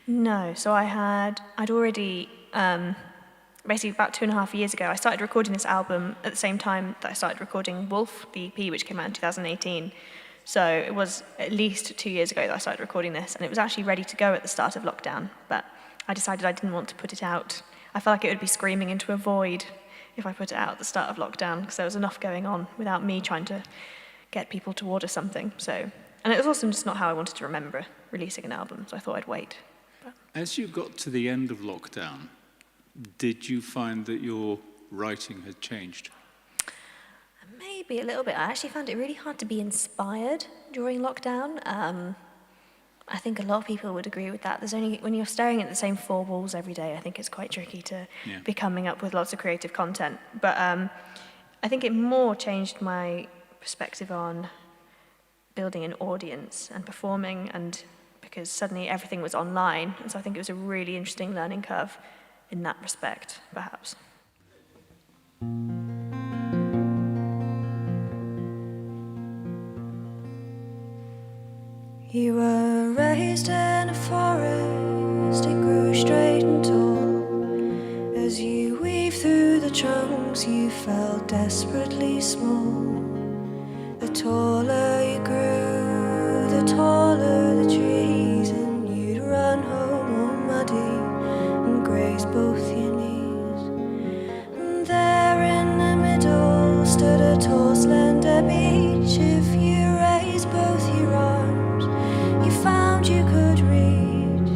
No, so I'd already, basically about 2.5 years ago, I started recording this album at the same time that I started recording Wolf, the EP, which came out in 2018. So it was at least 2 years ago that I started recording this, and it was actually ready to go at the start of lockdown, but I decided I didn't want to put it out. I felt like it would be screaming into a void if I put it out at the start of lockdown, because there was enough going on without me trying to get people to order something. So, and it was also just not how I wanted to remember releasing an album, so I thought I'd wait. As you got to the end of lockdown, did you find that your writing had changed? Maybe a little bit. I actually found it really hard to be inspired during lockdown. I think a lot of people would agree with that. When you're staring at the same four walls every day, I think it's quite tricky to be coming up with lots of creative content. But I think it more changed my perspective on building an audience and performing, and because suddenly everything was online, and so I think it was a really interesting learning curve in that respect, perhaps. You were raised in a forest, it grew straight and tall. As you weave through the trunks, you felt desperately small. The taller you grew, the taller the trees, and you'd run home all muddy and graze both your knees. And there in the middle stood a tall, slender beech. If you raised both your arms, you found you could reach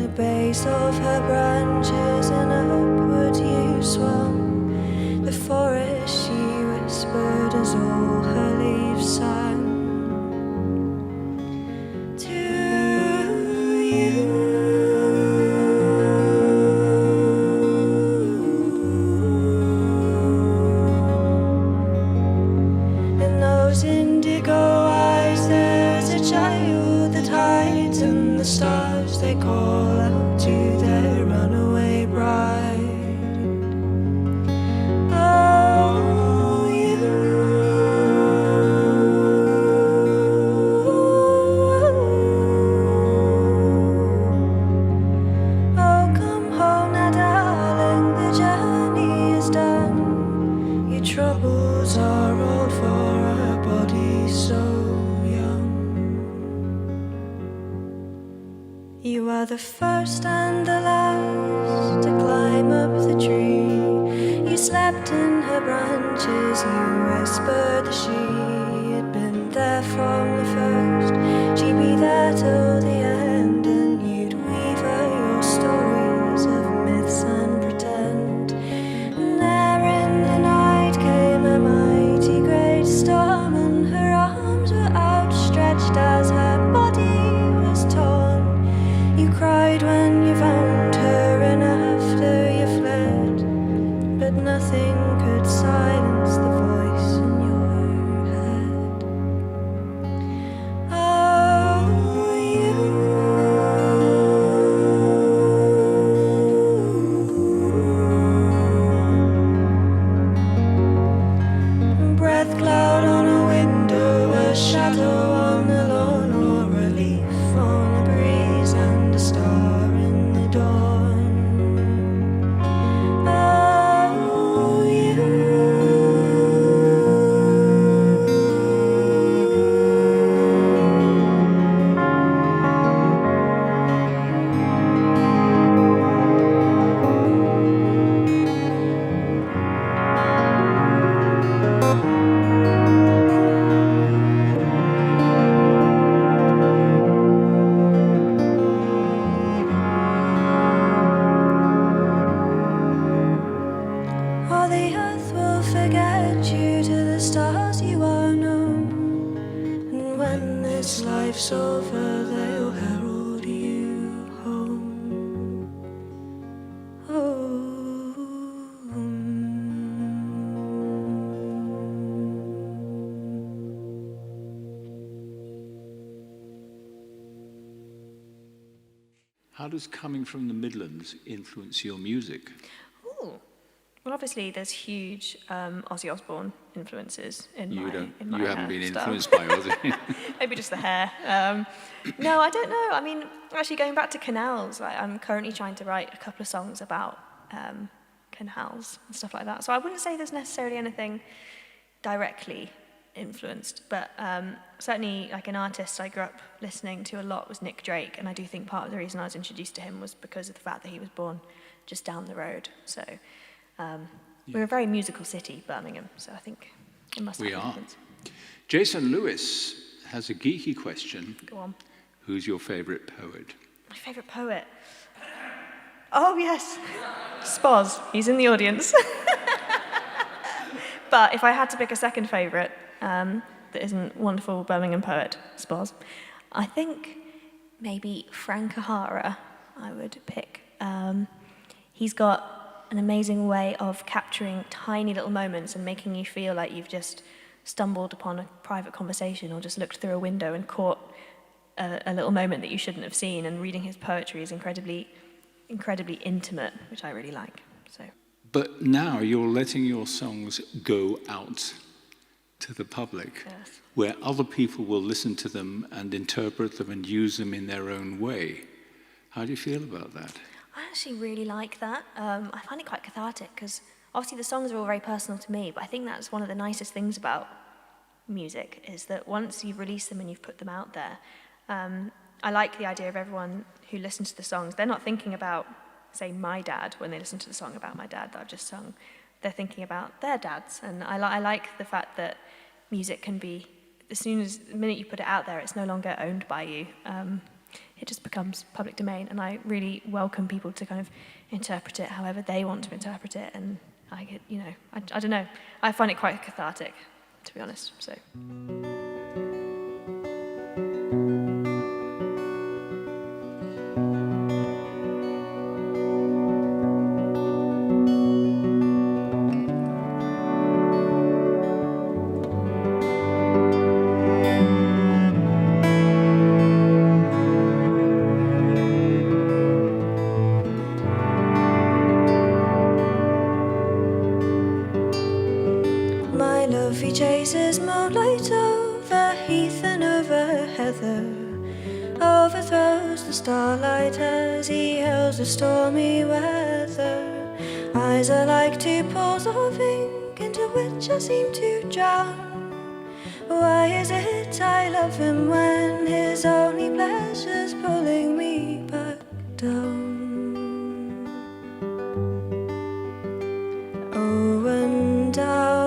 the base of her branches, and upward you swung. The forest, she whispered as all her leaves sang. To you, in those indigo eyes there's a child that hides, and the stars they call out to their runaway bride. Oh, you, oh, come home now, darling, the journey is done. Your troubles are old for a body so young. You are the first and the last to climb up the tree. You slept in her branches, you whispered that she had been there from the first. She'd be there till the end, and you'd weave her your stories of myths and pretend. And there in the night came a mighty great storm, and her arms were outstretched as her body was torn. You cried when you found her, and after you fled, but nothing could silence the voice in your head. Oh, you, breath cloud on a window, a shadow on the lawn, or a leaf on a breeze, and a star in the dawn. Oh, you, or the earth will forget you, to the stars you are known. And when this life's over, they'll herald you home. How does coming from the Midlands influence your music? Ooh. Well, obviously, there's huge Ozzy Osbourne influences in my You haven't been hairstyle. influenced by Ozzy. Maybe just the hair. No, I don't know. I mean, actually, going back to canals, I'm currently trying to write a couple of songs about canals and stuff like that. So I wouldn't say there's necessarily anything directly influenced, but certainly, like an artist I grew up listening to a lot was Nick Drake, and I do think part of the reason I was introduced to him was because of the fact that he was born just down the road. So we're a very musical city, Birmingham, so I think it must have influence. Jason Lewis has a geeky question. Go on. Who's your favourite poet? My favourite poet? Oh, yes. Spoz. He's in the audience. But if I had to pick a second favourite that isn't wonderful Birmingham poet, Spoz, I think maybe Frank O'Hara I would pick. He's got an amazing way of capturing tiny little moments and making you feel like you've just stumbled upon a private conversation or just looked through a window and caught a little moment that you shouldn't have seen. And reading his poetry is incredibly intimate, which I really like. So. But now you're letting your songs go out to the public, Yes. where other people will listen to them and interpret them and use them in their own way. How do you feel about that? I actually really like that. I find it quite cathartic because obviously the songs are all very personal to me, but I think that's one of the nicest things about music is that once you've released them and you've put them out there, I like the idea of everyone who listens to the songs, they're not thinking about, say, my dad when they listen to the song about my dad that I've just sung. They're thinking about their dads. And I like the fact that music can be, the minute you put it out there, it's no longer owned by you. It just becomes public domain, and I really welcome people to kind of interpret it however they want to interpret it, and I get, I don't know, I find it quite cathartic, to be honest, so. He chases moonlight over heath and over heather, overthrows the starlight as he hails the stormy weather. Eyes are like two pools of ink into which I seem to drown. Why is it I love him when his only pleasure's pulling me back down? Oh, and down.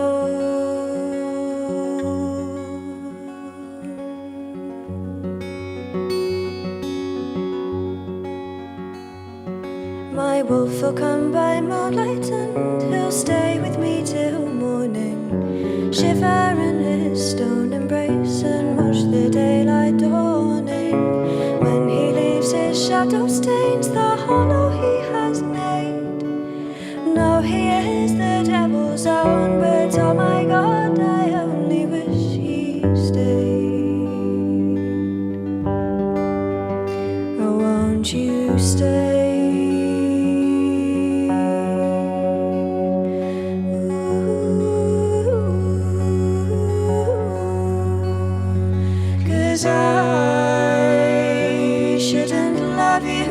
My wolf will come by moonlight and he'll stay with me till morning, shiver in his stone embrace and watch the daylight dawning. When he leaves his shadow stains the hollow he has made. No, he is the devil's own, but oh my God, I only wish he stayed. Oh, won't you stay? 'Cause I shouldn't love you,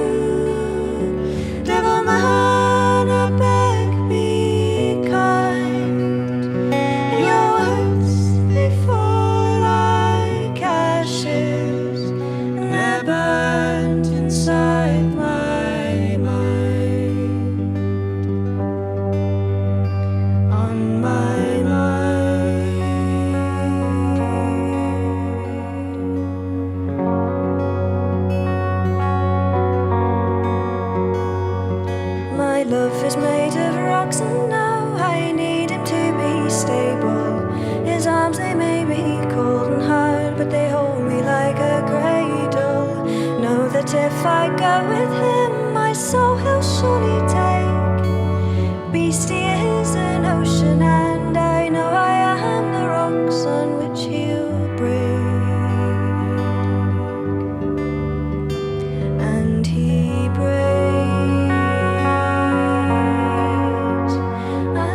devil man, I beg, be kind. Your words, they fall like ashes, and they're burnt inside my mind, on my mind. My love is made of rocks and now I need him to be stable. His arms, they may be cold and hard, but they hold me like a cradle. Know that if I go with him, my soul he'll surely take. Beastie is an ocean and I know I am the rocks on which he'll break. And he breaks. I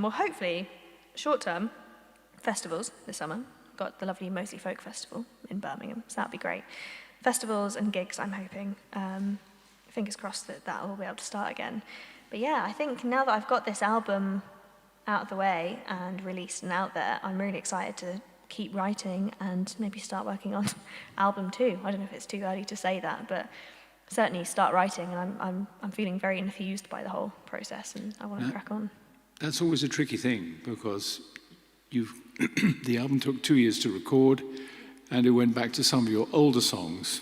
or hopefully, short-term, festivals this summer. Got the lovely Moseley Folk Festival in Birmingham, so that'll be great. Festivals and gigs, I'm hoping. Fingers crossed that will be able to start again. But yeah, I think now that I've got this album out of the way and released and out there, I'm really excited to keep writing and maybe start working on album 2. I don't know if it's too early to say that, but certainly start writing, and I'm feeling very enthused by the whole process, and I want to crack on. That's always a tricky thing, because the album took 2 years to record, and it went back to some of your older songs,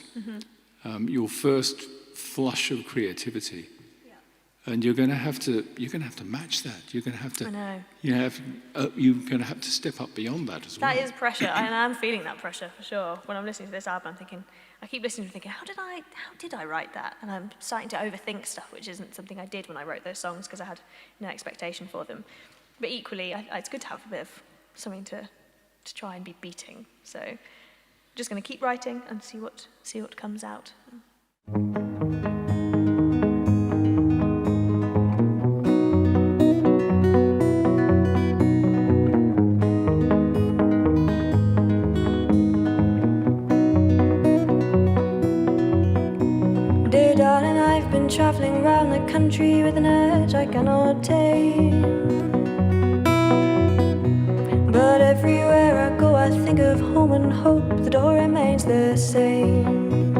your first flush of creativity, and you're going to have to match that. You're going to have to. I know. You're going to have to step up beyond that as well. That is pressure, and I'm feeling that pressure for sure. When I'm listening to this album, I keep listening and thinking, how did I write that? And I'm starting to overthink stuff, which isn't something I did when I wrote those songs, because I had no expectation for them. But equally, it's good to have a bit of something to try and be beating. So I'm just going to keep writing and see what comes out. Dear darling, I've been travelling round the country with an urge I cannot tame. But everywhere I go, I think of home and hope. The door remains the same.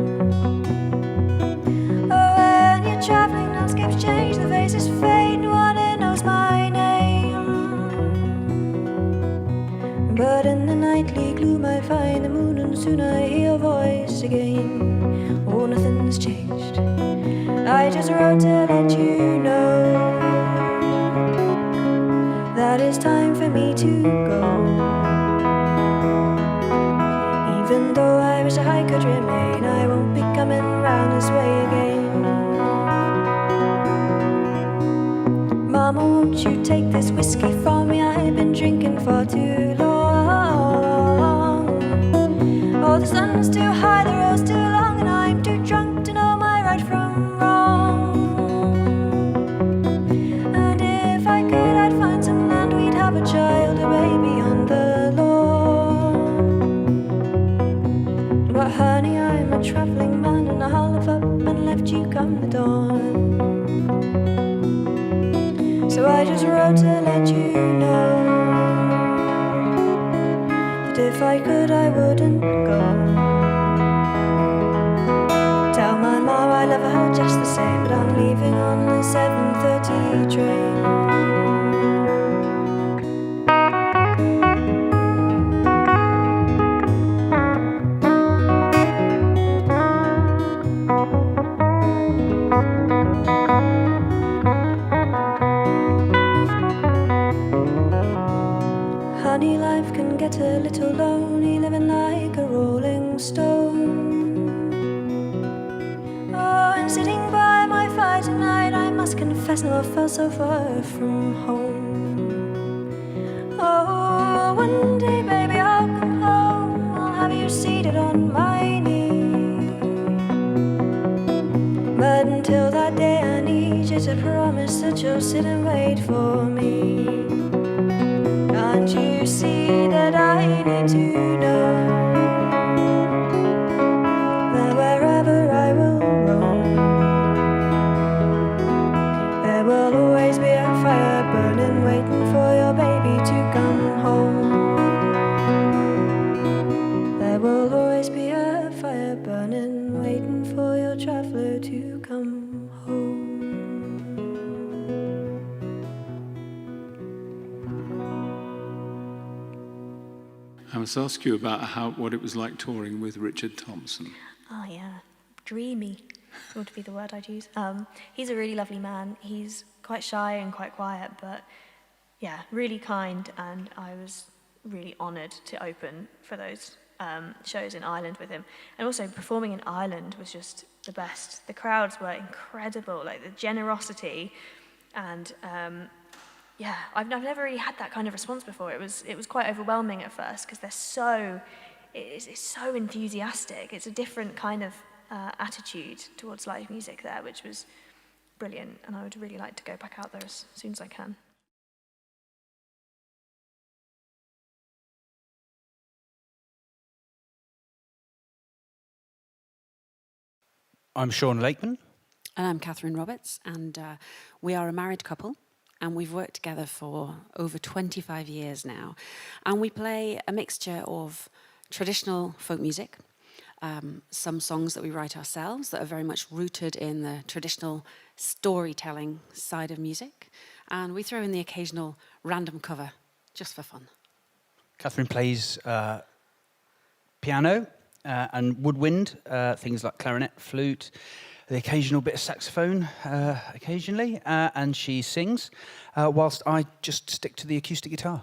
Oh, when you're travelling, landscapes change, the faces fade, no one knows my name. But in the nightly gloom, I find the moon, and soon I hear your voice again. Oh, nothing's changed. I just wrote to let you know that it's time for me to go. Even though I wish I could remain, I won't be coming round this way again. Mama, won't you take this whiskey from me? I've been drinking for too long. Oh, the sun's too high, the road's too long, and I'm too drunk to know my right from wrong. And if I could, I'd find some land, we'd have a child, a baby on the lawn. But honey, I'm a travelling man, and I'll have up and left you come the dawn. So I just wrote to let you know that if I could, I wouldn't go. Tell my mom I love her just the same, but I'm leaving on the 7:30 train. Honey, life can get a little lonely, living like a rolling stone. Oh, and sitting by my fire tonight, I must confess, never felt so far from home. Oh, one day, baby, I'll come home, I'll have you seated on my knee. But until that day, I need you to promise that you'll sit and wait for me. Can't you see that I need to know that wherever I will roam, there will always be a fire burning, waiting for your baby to come home. There will always be a fire burning, waiting for your traveller to come home. I must ask you about what it was like touring with Richard Thompson. Oh yeah, dreamy would be the word I'd use. He's a really lovely man. He's quite shy and quite quiet, but yeah, really kind, and I was really honoured to open for those shows in Ireland with him. And also performing in Ireland was just the best. The crowds were incredible, like the generosity, and yeah, I've never really had that kind of response before. It was quite overwhelming at first, because it's so enthusiastic. It's a different kind of attitude towards live music there, which was brilliant, and I would really like to go back out there as soon as I can. I'm Sean Lakeman. And I'm Katherine Roberts, and we are a married couple, and we've worked together for over 25 years now. And we play a mixture of traditional folk music, some songs that we write ourselves that are very much rooted in the traditional storytelling side of music, and we throw in the occasional random cover just for fun. Katherine plays piano and woodwind, things like clarinet, flute, the occasional bit of saxophone occasionally, and she sings, whilst I just stick to the acoustic guitar.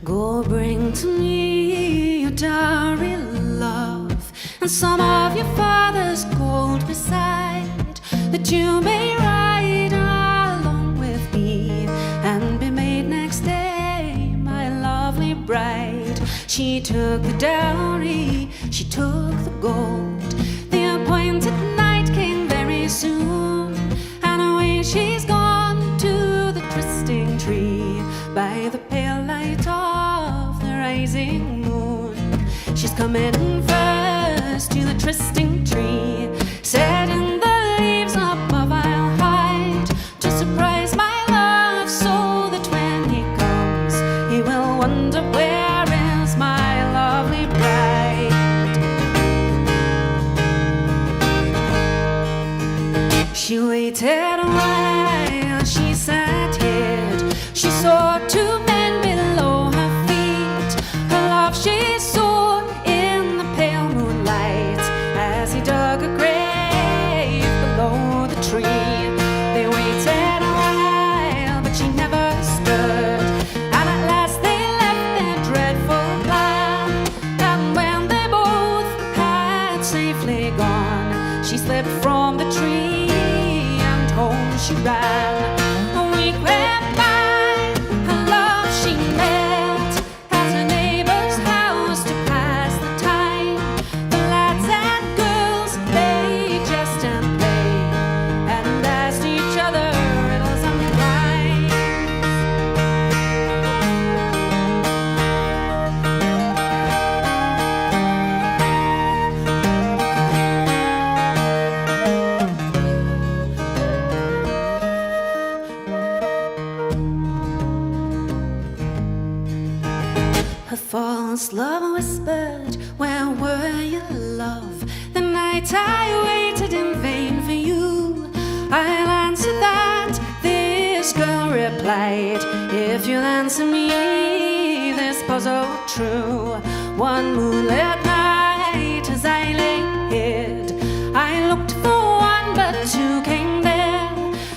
Go bring to me your dowry, love, and some of your father's gold beside, that you may ride along with me and be made next day my lovely bride. She took the dowry, she took the gold. The appointed night came very soon, and away she's gone to the trysting tree by the pale light of the rising moon. She's coming first to the trysting tree, setting the leaves above I'll hide, to surprise my love, so that when he comes he will wonder, where is my lovely bride? She waited a while, she sat hid, she saw two men below her feet. Her love she saw in the pale moonlight, as he dug a grave below the tree. They waited a while, but she never stirred, and at last they left their dreadful plan. And when they both had safely gone, she slipped from the tree and home she ran. A week went by, her love she met at a neighbor's house to pass the time. The lads and girls, they jest and play, and asked each other riddles and rhymes. Her false love whispered, where were you, love? The night I waited in vain for you. I'll answer that, this girl replied, if you'll answer me this puzzle true. One moonlit night as I lay hid, I looked for one, but two came there.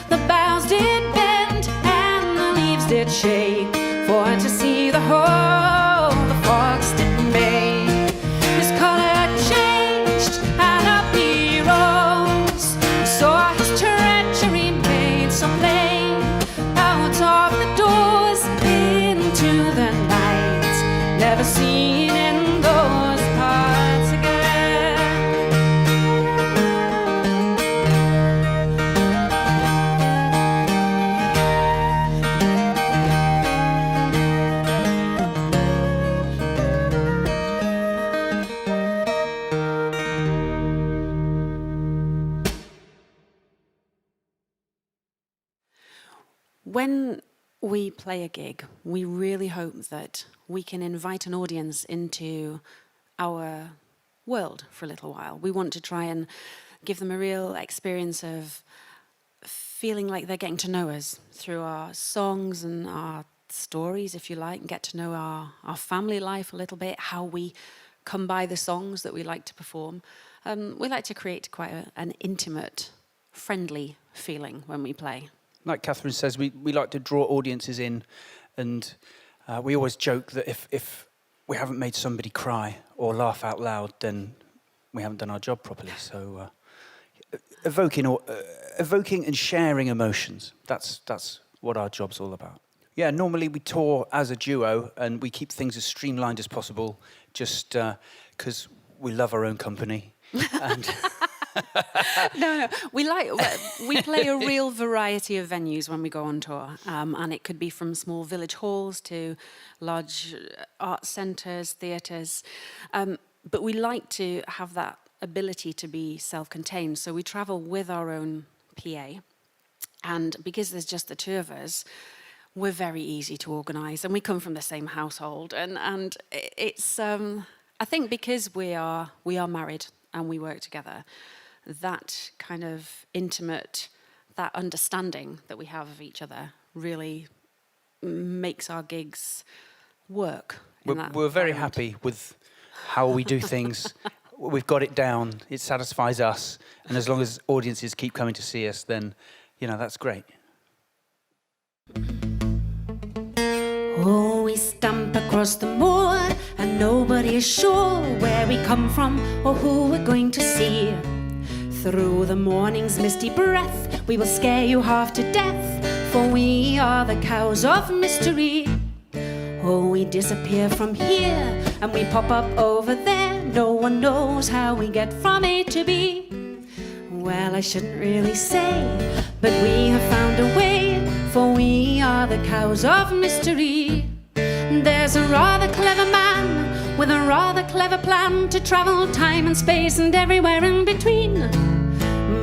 The boughs did bend and the leaves did shake, for to see the whole the fox did make. His color changed and up he rose. We saw his treachery made so plain, out of the doors into the night, never seen in those parts again. When we play a gig, we really hope that we can invite an audience into our world for a little while. We want to try and give them a real experience of feeling like they're getting to know us through our songs and our stories, if you like, and get to know our family life a little bit, how we come by the songs that we like to perform. We like to create quite an intimate, friendly feeling when we play. Like Katherine says, we like to draw audiences in, and we always joke that if we haven't made somebody cry or laugh out loud, then we haven't done our job properly. So evoking and sharing emotions, that's what our job's all about. Yeah, normally we tour as a duo, and we keep things as streamlined as possible, just because we love our own company. And No, we play a real variety of venues when we go on tour, and it could be from small village halls to large art centres, theatres, but we like to have that ability to be self-contained. So we travel with our own PA, and because there's just the two of us, we're very easy to organise, and we come from the same household, and it's I think because we are married and we work together, that kind of intimate, that understanding that we have of each other really makes our gigs work. We're very happy with how we do things. We've got it down. It satisfies us, and as long as audiences keep coming to see us, then that's great. Oh, we stamp across the moor, and nobody is sure where we come from or who we're going to see. Through the morning's misty breath, we will scare you half to death, for we are the cows of mystery. Oh, we disappear from here, and we pop up over there. No one knows how we get from A to B. Well, I shouldn't really say, but we have found a way, for we are the cows of mystery. There's a rather clever man with a rather clever plan to travel time and space and everywhere in between.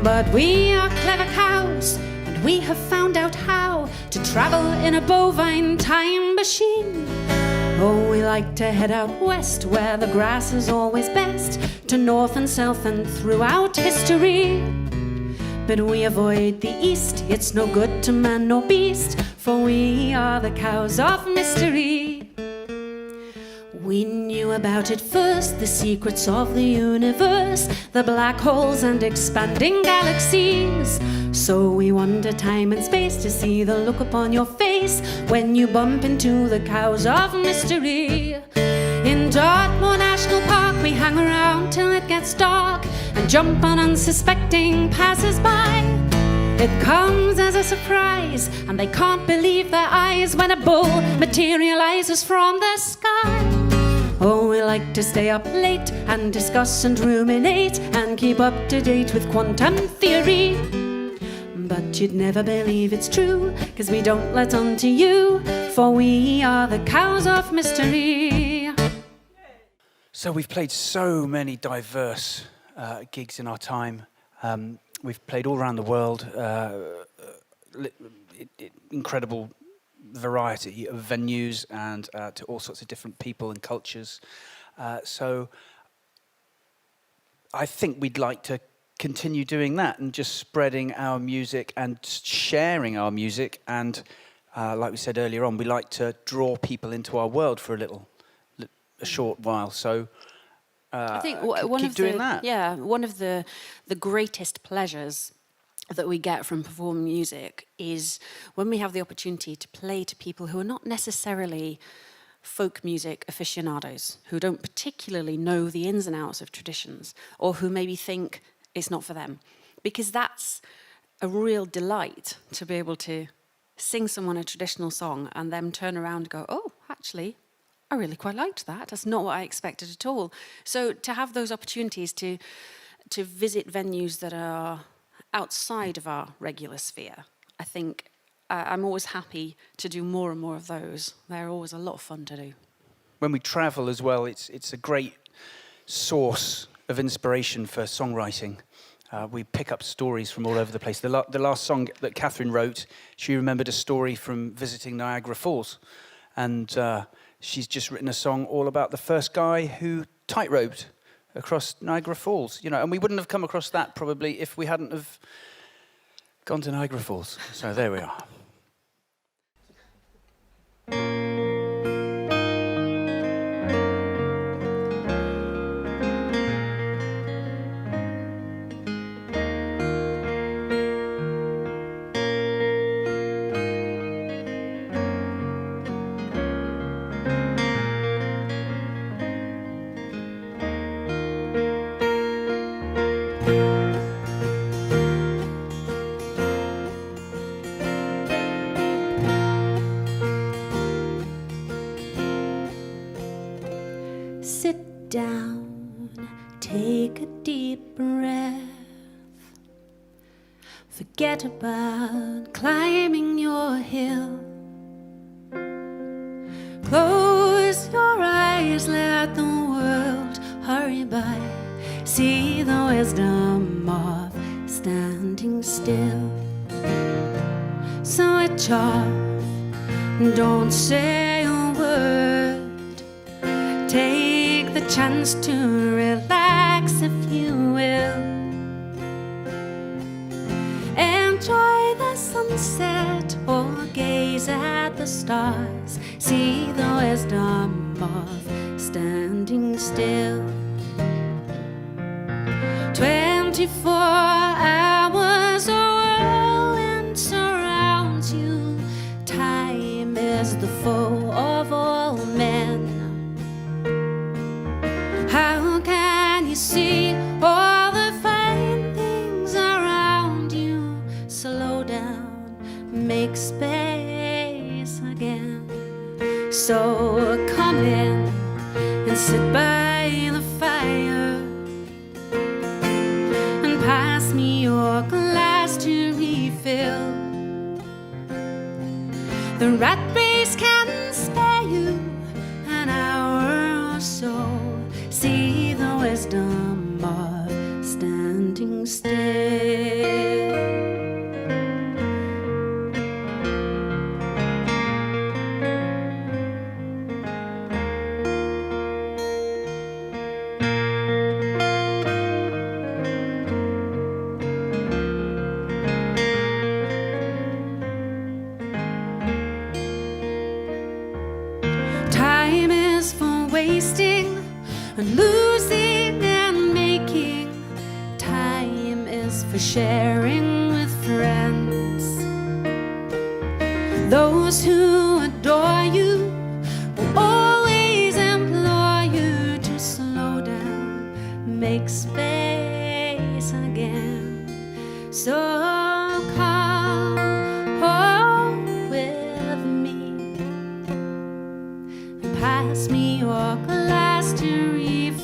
But we are clever cows, and we have found out how to travel in a bovine time machine. Oh, we like to head out west, where the grass is always best, to north and south and throughout history. But we avoid the east, it's no good to man nor beast, for we are the cows of mystery. We knew about it first, the secrets of the universe, the black holes and expanding galaxies. So we wander time and space to see the look upon your face when you bump into the cows of mystery. In Dartmoor National Park we hang around till it gets dark and jump on unsuspecting passers-by. It comes as a surprise, and they can't believe their eyes when a bull materializes from the sky. Oh, we like to stay up late and discuss and ruminate and keep up to date with quantum theory. But you'd never believe it's true, 'cause we don't let on to you, for we are the cows of mystery. So we've played so many diverse gigs in our time. We've played all around the world, incredible variety of venues and to all sorts of different people and cultures. So I think we'd like to continue doing that and just spreading our music and sharing our music. And like we said earlier on, we like to draw people into our world for a short while. So I think one of the greatest pleasures that we get from performing music is when we have the opportunity to play to people who are not necessarily folk music aficionados, who don't particularly know the ins and outs of traditions, or who maybe think it's not for them. Because that's a real delight to be able to sing someone a traditional song and then turn around and go, oh, actually, I really quite liked that. That's not what I expected at all. So to have those opportunities to visit venues that are outside of our regular sphere, I think I'm always happy to do more and more of those. They're always a lot of fun to do. When we travel as well, it's a great source of inspiration for songwriting. We pick up stories from all over the place. The last song that KATHERINE wrote, she remembered a story from visiting Niagara Falls. And she's just written a song all about the first guy who tight-roped across Niagara Falls. And we wouldn't have come across that probably if we hadn't have gone to Niagara Falls. So there we are. Sit down, take a deep breath. Forget about climbing your hill. Close your eyes, let the world hurry by. See the wisdom of standing still. Switch off, don't say a word. Take the chance to relax if you will. Enjoy the sunset or gaze at the stars. See the wisdom of standing still. 24 hours a whirlwind surrounds you. Time is the foe of all men. How can you see all the fine things around you? Slow down, make space again. So come in and sit by the fire and pass me your glass to refill. The rat race can spare you an hour or so. See the wisdom of standing still. Time is for wasting and losing and making. Time is for sharing with friends. Those who adore you will always implore you to slow down, make space again. So come home with me and pass me your glass to refill.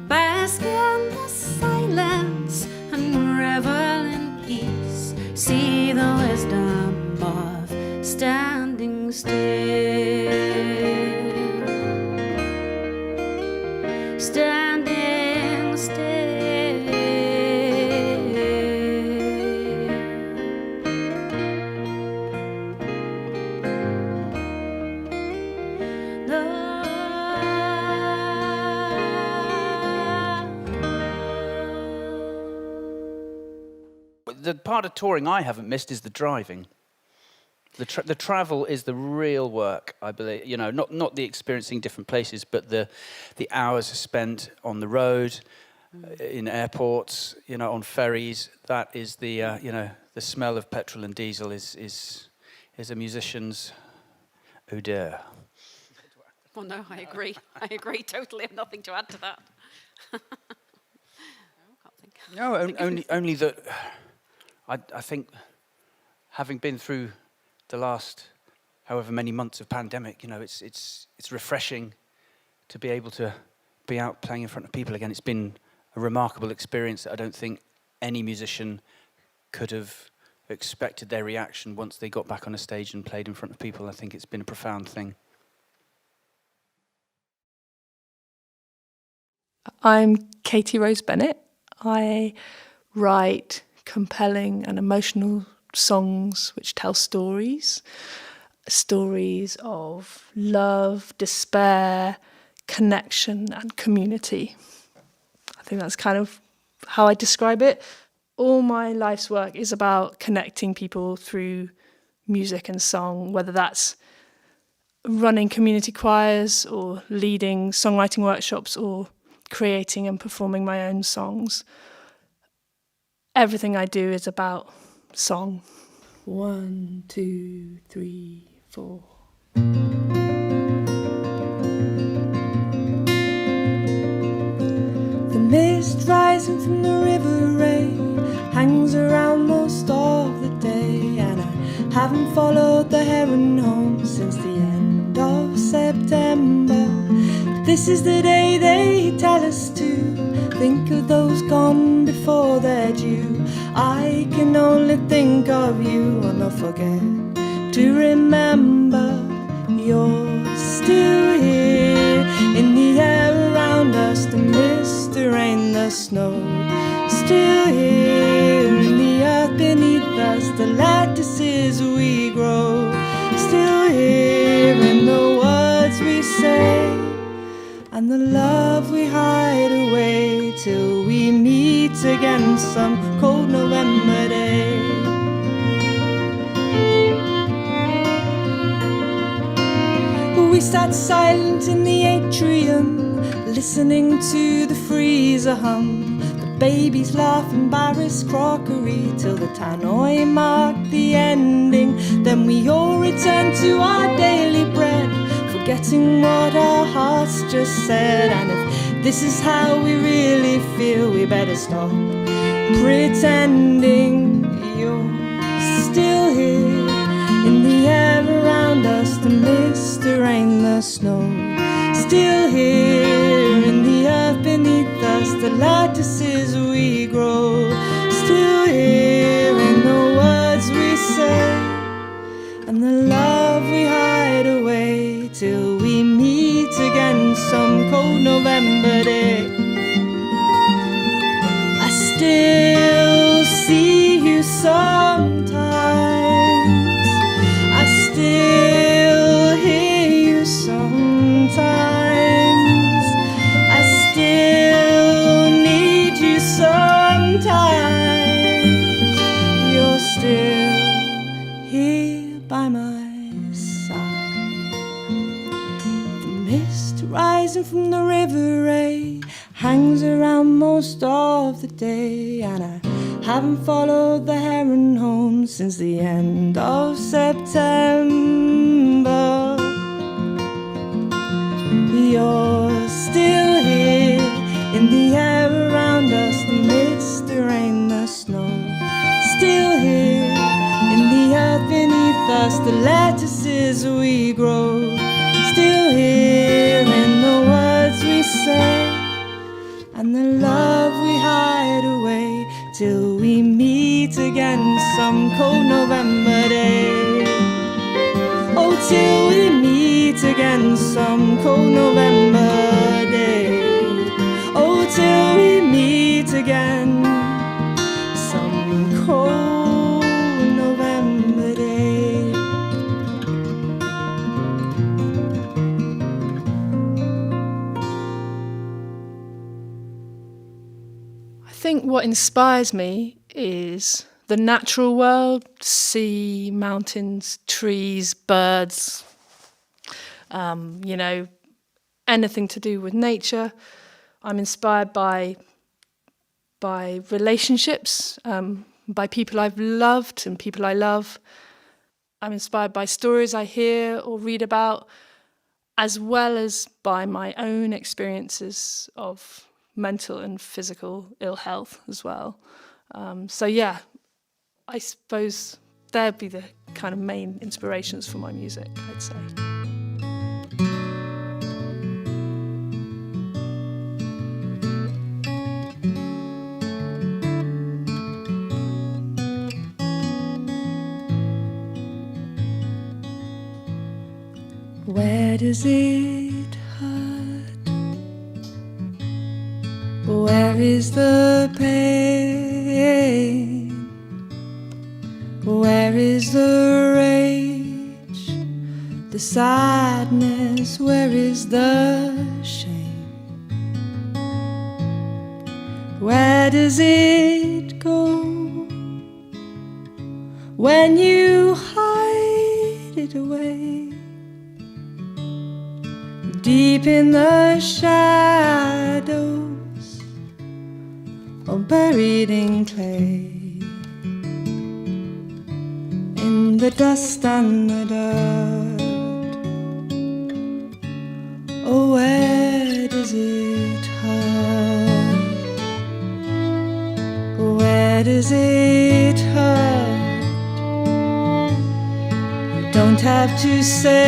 Bask in the silence and revel in peace. See the wisdom of standing still. Standing still. The part of touring I haven't missed is the driving. The travel is the real work, I believe. You know, not the experiencing different places, but the hours spent on the road, in airports, you know, on ferries. That is the you know, the smell of petrol and diesel is a musician's odeur. Well, no, I agree. I agree totally. I have nothing to add to that. No, only that I think, having been through the last however many months of pandemic, you know, it's refreshing to be able to be out playing in front of people again. It's been a remarkable experience that I don't think any musician could have expected their reaction once they got back on a stage and played in front of people. I think it's been a profound thing. I'm Katy RoseBennett. I write compelling and emotional songs which tell stories of love, despair, connection and community. I think that's kind of how I describe it. All my life's work is about connecting people through music and song, whether that's running community choirs or leading songwriting workshops or creating and performing my own songs. Everything I do is about song. 1, 2, 3, 4. The mist rising from the river rain hangs around most of the day, and I haven't followed the heron home since the end of September. But this is the day they tell us to think of those gone before. before they're due. I can only think of you and not forget to remember you're still here. In the air around us, the mist, the rain, the snow. Still here in the earth beneath us, the lattices we grow. Still here in the words we say, and the love we hide away till we meet again some cold November day. We sat silent in the atrium, listening to the freezer hum, the babies laugh, embarrassed crockery, till the tannoy marked the ending. Then we all returned to our daily bread, forgetting what our hearts just said. And if this is how we really feel, we better stop pretending. You're still here in the air around us, the mist, the rain, the snow. Still here in the earth beneath us, the lattices we grow. Still here in the words we say, and the love we hide away till we meet again some cold November day. I still see you sometimes, I still hear you sometimes, I still need you sometimes. You're still here by my side. The mist rising from the river ray hangs around most of the day, and I haven't followed the heron home since the end of September. You're still here in the air around us, the mist, the rain, the snow. Still here in the earth beneath us, the lattices we grow. Still here in the words we say, and the love we hide away till we meet again some cold November day. Oh, till we meet again some cold November day. Oh, till we meet again some cold November day. I think what inspires me is the natural world, sea, mountains, trees, birds, anything to do with nature. I'm inspired by relationships, by people I've loved and people I love. I'm inspired by stories I hear or read about, as well as by my own experiences of mental and physical ill health as well. I suppose there'd be the kind of main inspirations for my music, I'd say. Where does it hurt? Where is the pain? Where is the rage? The sadness, where is the shame? Where does it go when you hide it away? Deep in the shadows, or buried in clay, in the dust and the dirt. Oh, where does it hurt? Where does it hurt? You don't have to say,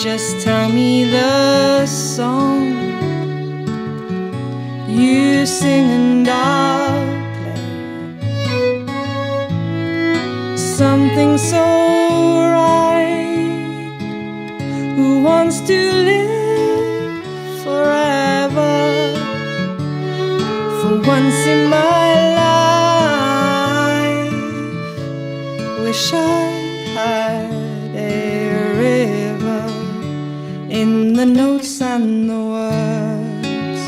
just tell me the song. You sing and I'll play something so right. Who wants to live forever? For once in my life, wish I had a river in the notes and the words.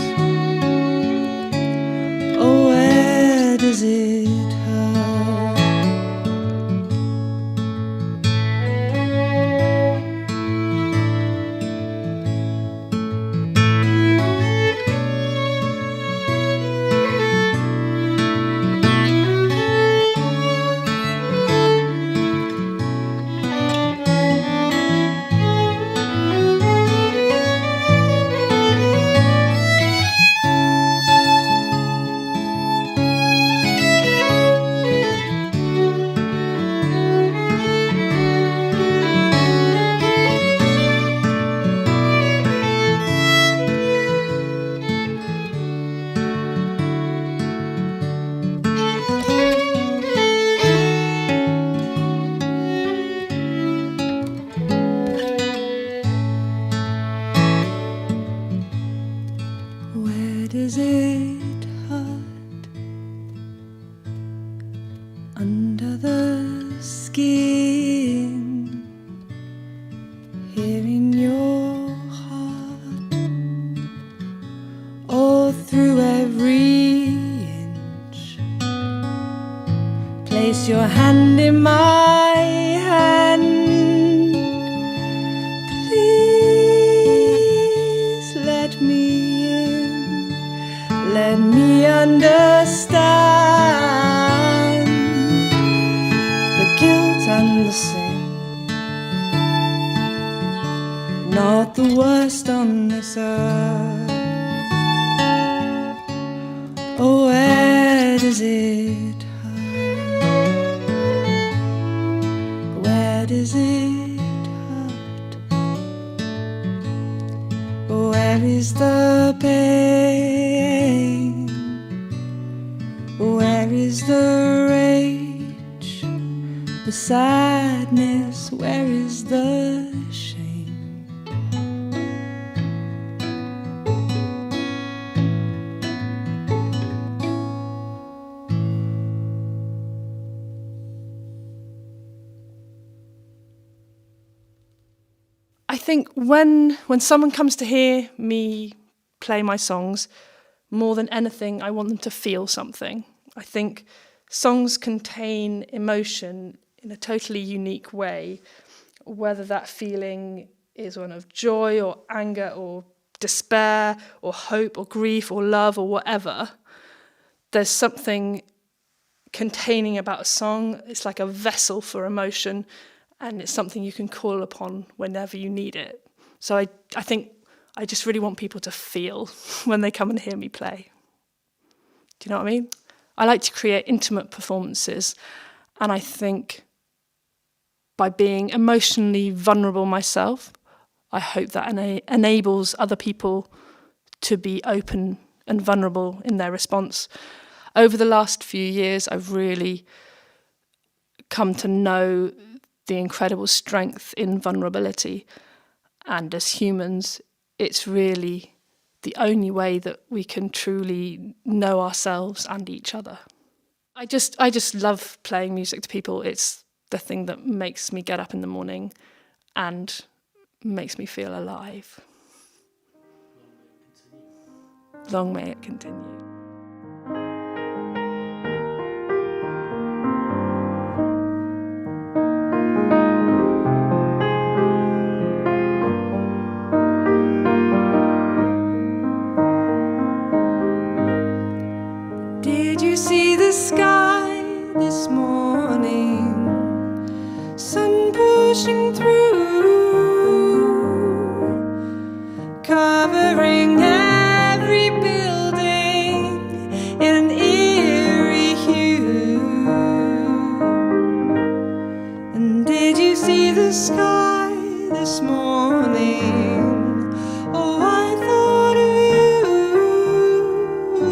Oh, where does it hurt? Where does it hurt? Under the skin, here in your heart, all through every inch. Place your hand in my hand. Please let me in. Let me understand the guilt and the sin. Not the worst on this earth. Oh, where does it hurt? Where does it hurt? Where is the pain? Where is the rage? The sadness, where is the shame? I think when someone comes to hear me play my songs, more than anything, I want them to feel something. I think songs contain emotion in a totally unique way, whether that feeling is one of joy or anger or despair or hope or grief or love or whatever. There's something containing about a song. It's like a vessel for emotion, and it's something you can call upon whenever you need it. So I think I just really want people to feel when they come and hear me play. Do you know what I mean? I like to create intimate performances, and I think by being emotionally vulnerable myself, I hope that enables other people to be open and vulnerable in their response. Over the last few years, I've really come to know the incredible strength in vulnerability. And as humans, it's really the only way that we can truly know ourselves and each other. I just love playing music to people. It's the thing that makes me get up in the morning and makes me feel alive. Long may it continue. Did you see the sky this morning? Sun pushing through, covering every building in an eerie hue. And did you see the sky this morning? Oh, I thought of you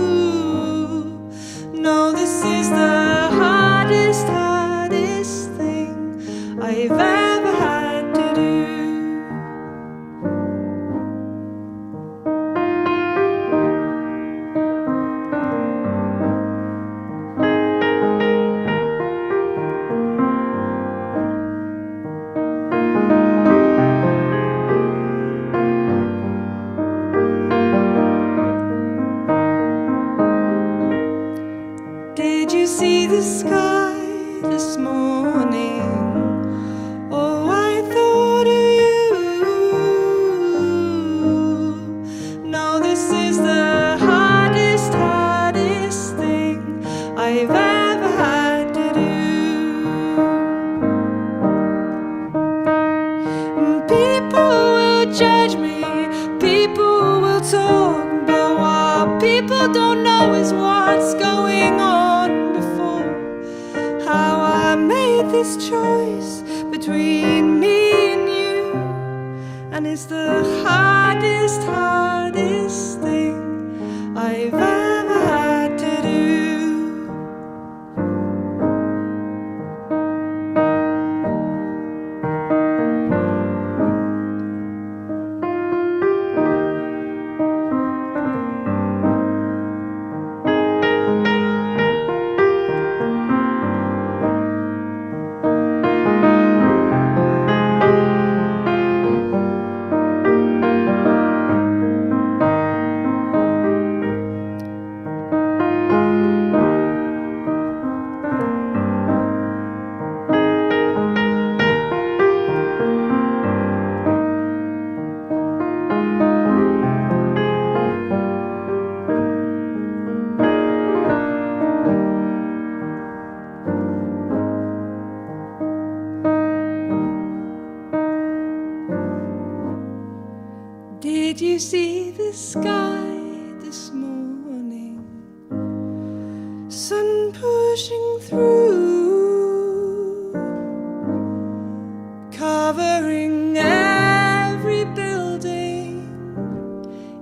know is what's going on before. How I made this choice between me and you, and it's the hardest thing I've ever had to do. Did you see the sky this morning? Sun pushing through, covering every building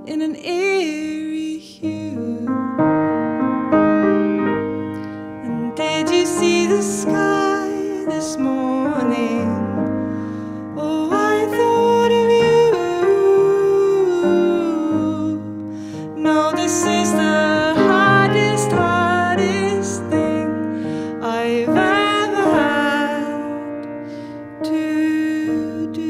in an eerie hue. And did you see the sky this morning? Oh, I thought of you. No, this is the hardest thing I've ever had to do.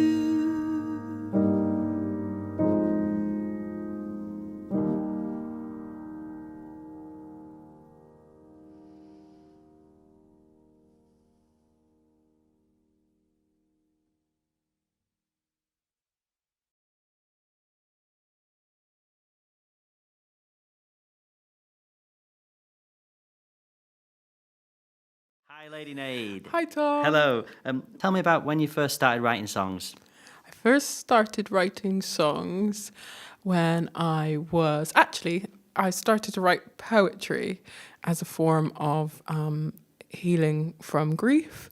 Hi, Lady Nade. Hi, Tom. Hello. Tell me about when you first started writing songs. I first started writing songs when I started to write poetry as a form of healing from grief.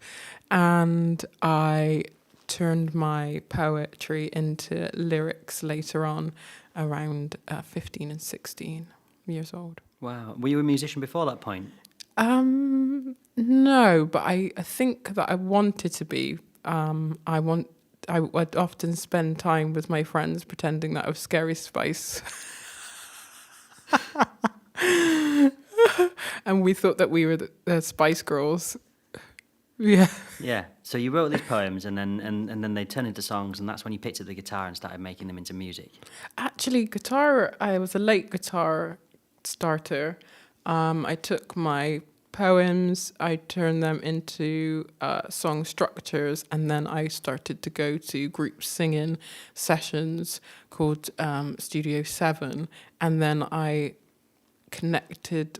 And I turned my poetry into lyrics later on, around 15 and 16 years old. Wow. Were you a musician before that point? No, but I think that I wanted to be. I would often spend time with my friends pretending that I was Scary Spice. And we thought that we were the Spice Girls. Yeah. Yeah. So you wrote these poems and then they turned into songs, and that's when you picked up the guitar and started making them into music. Actually, I was a late guitar starter. I took my poems, I turned them into song structures, and then I started to go to group singing sessions called Studio 7, and then I connected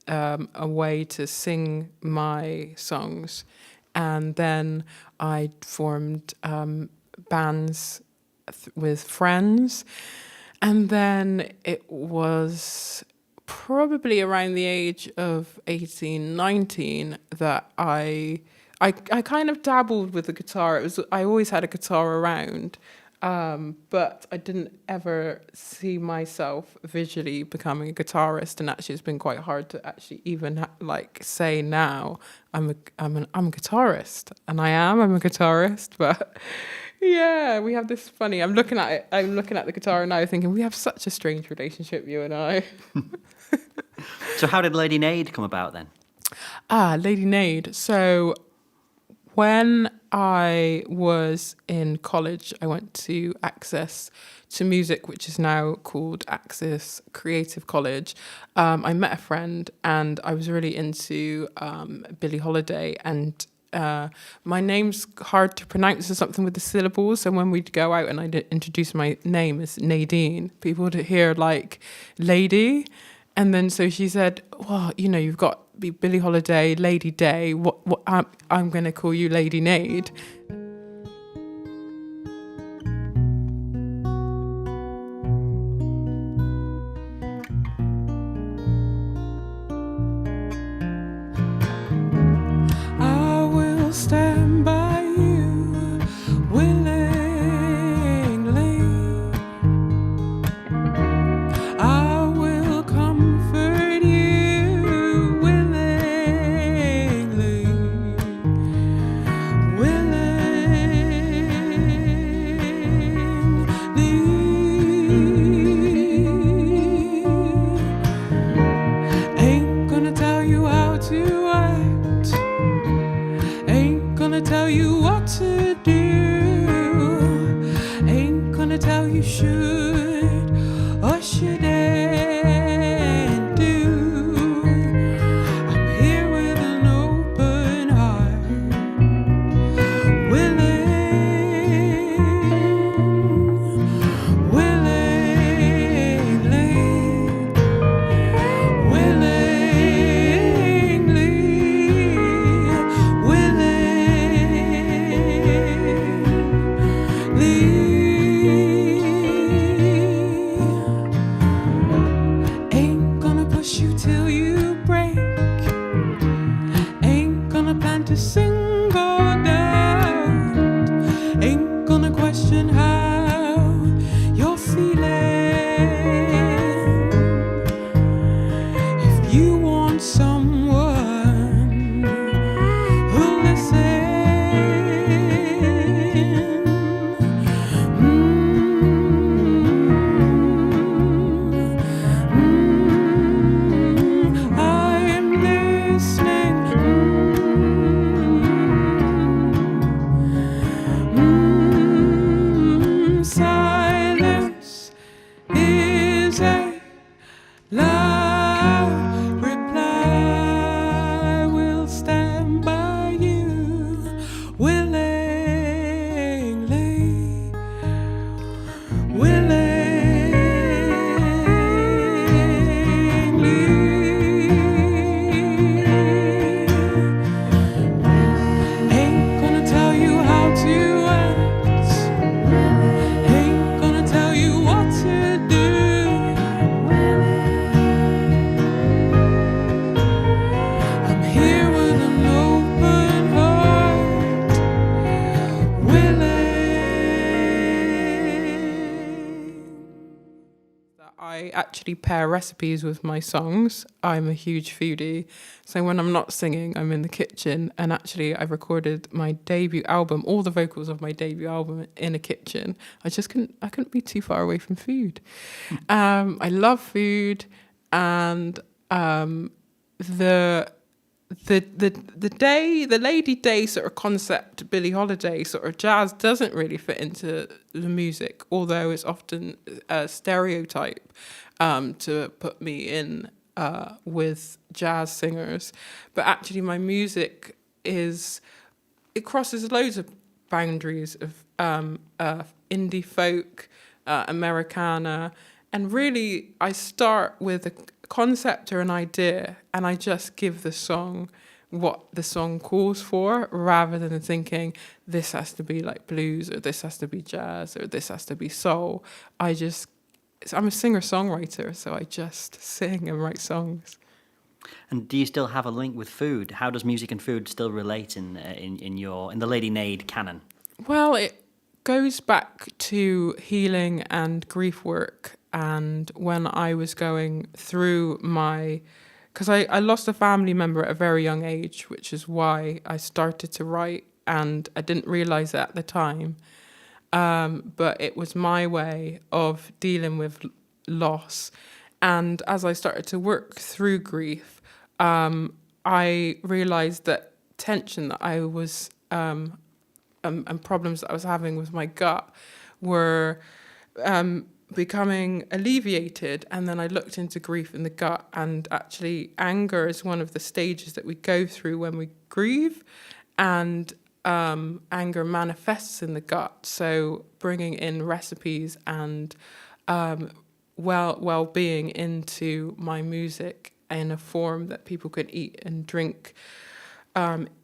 a way to sing my songs, and then I formed bands with friends, and then it was probably around the age of 18, 19 that I kind of dabbled with the guitar. I always had a guitar around, but I didn't ever see myself visually becoming a guitarist. And actually, it's been quite hard to actually even say now I'm a guitarist, and I'm a guitarist, but. Yeah, we have this funny. I'm looking at the guitar now, thinking we have such a strange relationship, you and I. So how did Lady Nade come about then? Lady Nade. So when I was in college, I went to Access to Music, which is now called Access Creative College. I met a friend, and I was really into Billie Holiday, and my name's hard to pronounce or something with the syllables. So when we'd go out and I'd introduce my name as Nadine, people would hear like lady. And then so she said, well, you've got Billie Holiday, Lady Day. What I'm going to call you Lady Nade. should or shouldn't do. I'm here with an open heart, ain't gonna push you till you break. Ain't gonna plant a single doubt. Ain't gonna question how you're feeling. If you want someone who'll listen, I'm listening. Silence is a loud reply. We'll stand by you willingly, Ain't gonna tell you how to act. Ain't gonna tell you what to do. I'm here with an open heart, that I actually pair recipes with my songs. I'm a huge foodie, so when I'm not singing, I'm in the kitchen. And actually, I recorded my debut album, all the vocals of my debut album, in a kitchen. I couldn't be too far away from food. I love food, and the Lady Day sort of concept, Billie Holiday sort of jazz, doesn't really fit into the music, although it's often a stereotype to put me in with jazz singers. But actually my music it crosses loads of boundaries of indie folk, Americana, and really I start with a concept or an idea, and I just give the song what the song calls for, rather than thinking this has to be like blues, or this has to be jazz, or this has to be soul. I'm a singer-songwriter, so I just sing and write songs. And do you still have a link with food? How does music and food still relate in the Lady Nade canon? Well, it goes back to healing and grief work. And when I was going through because I lost a family member at a very young age, which is why I started to write, and I didn't realize it at the time. But it was my way of dealing with loss. And as I started to work through grief, I realized that tension that I was, and problems that I was having with my gut were becoming alleviated. And then I looked into grief in the gut, and actually anger is one of the stages that we go through when we grieve, and anger manifests in the gut. So bringing in recipes and well-being into my music in a form that people can eat and drink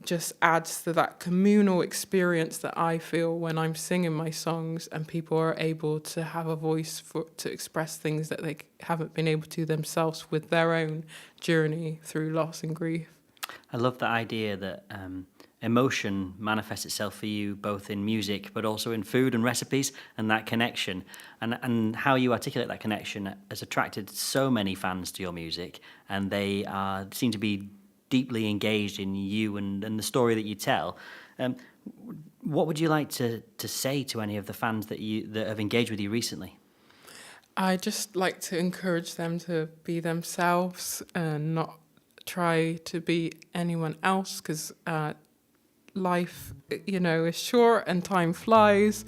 just adds to that communal experience that I feel when I'm singing my songs, and people are able to have a voice to express things that they haven't been able to themselves with their own journey through loss and grief. I love the idea that emotion manifests itself for you both in music but also in food and recipes, and that connection and how you articulate that connection has attracted so many fans to your music, and they seem to be deeply engaged in you and the story that you tell. What would you like to say to any of the fans that have engaged with you recently? I just like to encourage them to be themselves and not try to be anyone else, because life, is short and time flies,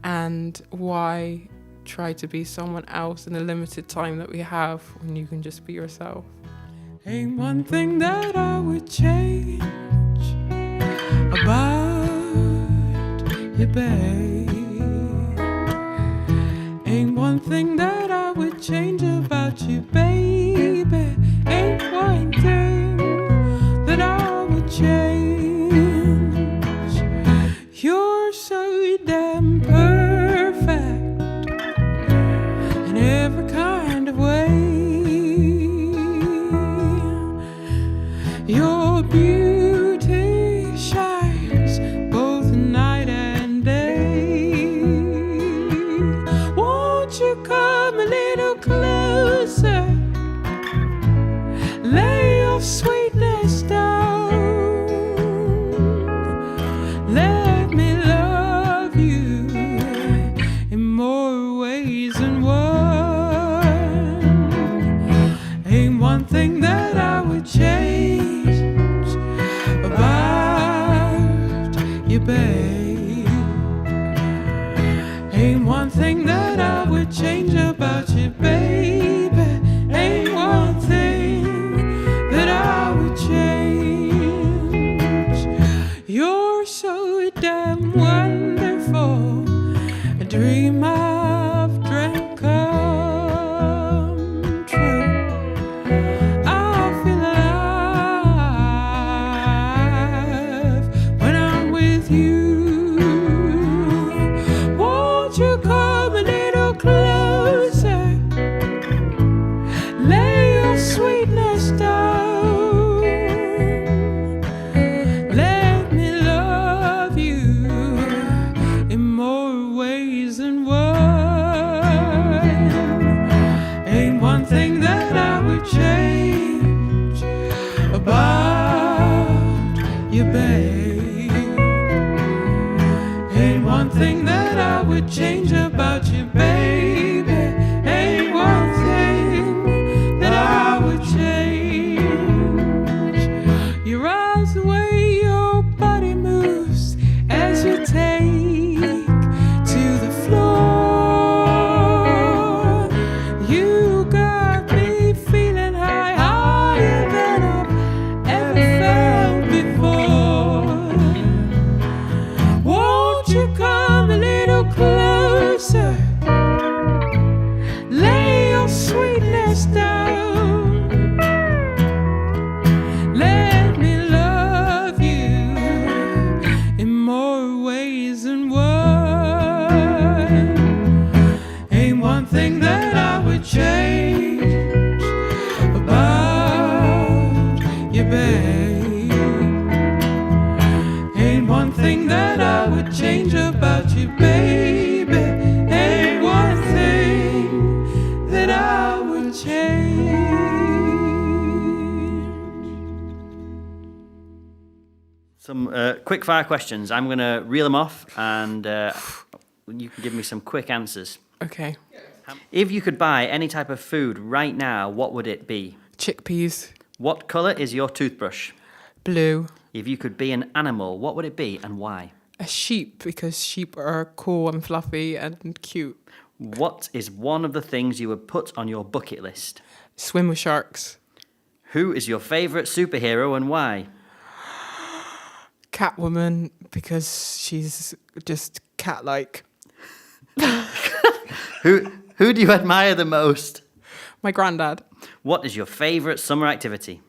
and why try to be someone else in the limited time that we have when you can just be yourself. Ain't one thing that I would change about you, babe. Ain't one thing that I would change about you, baby. Ain't one thing that I would change. You're so damn perfect in every kind of way. Your beauty shines both night and day. Won't you come a little closer? Lay your sweetness down. Let me love you in more ways than one. Ain't one thing that I would change about you, babe. Ain't one thing that I would change about you, baby. Ain't one thing that I would change. You're so damn wonderful, a dream I've dreamt come true. I feel alive when I'm with you. Won't you come a little closer? Lay your sweetness down. Let me love you in more ways than one. Ain't one thing that I would change about you, babe. Ain't one thing that I would change about you, baby. Ain't one thing that I would change. Your eyes, the way your body moves as you take to the floor. You got me feeling high, higher than I've ever felt before. Won't you come a little closer? Lay your sweetness down. Let me love you in more ways than one. Ain't one thing that I would change about you, babe. Ain't one thing that I would change about you, baby. Ain't one thing that I would change. Some quick fire questions. I'm going to reel them off and you can give me some quick answers. Okay. If you could buy any type of food right now, what would it be? Chickpeas. What colour is your toothbrush? Blue. If you could be an animal, what would it be and why? A sheep, because sheep are cool and fluffy and cute. What is one of the things you would put on your bucket list? Swim with sharks. Who is your favourite superhero and why? Catwoman, because she's just cat-like. Who do you admire the most? My granddad. What is your favourite summer activity?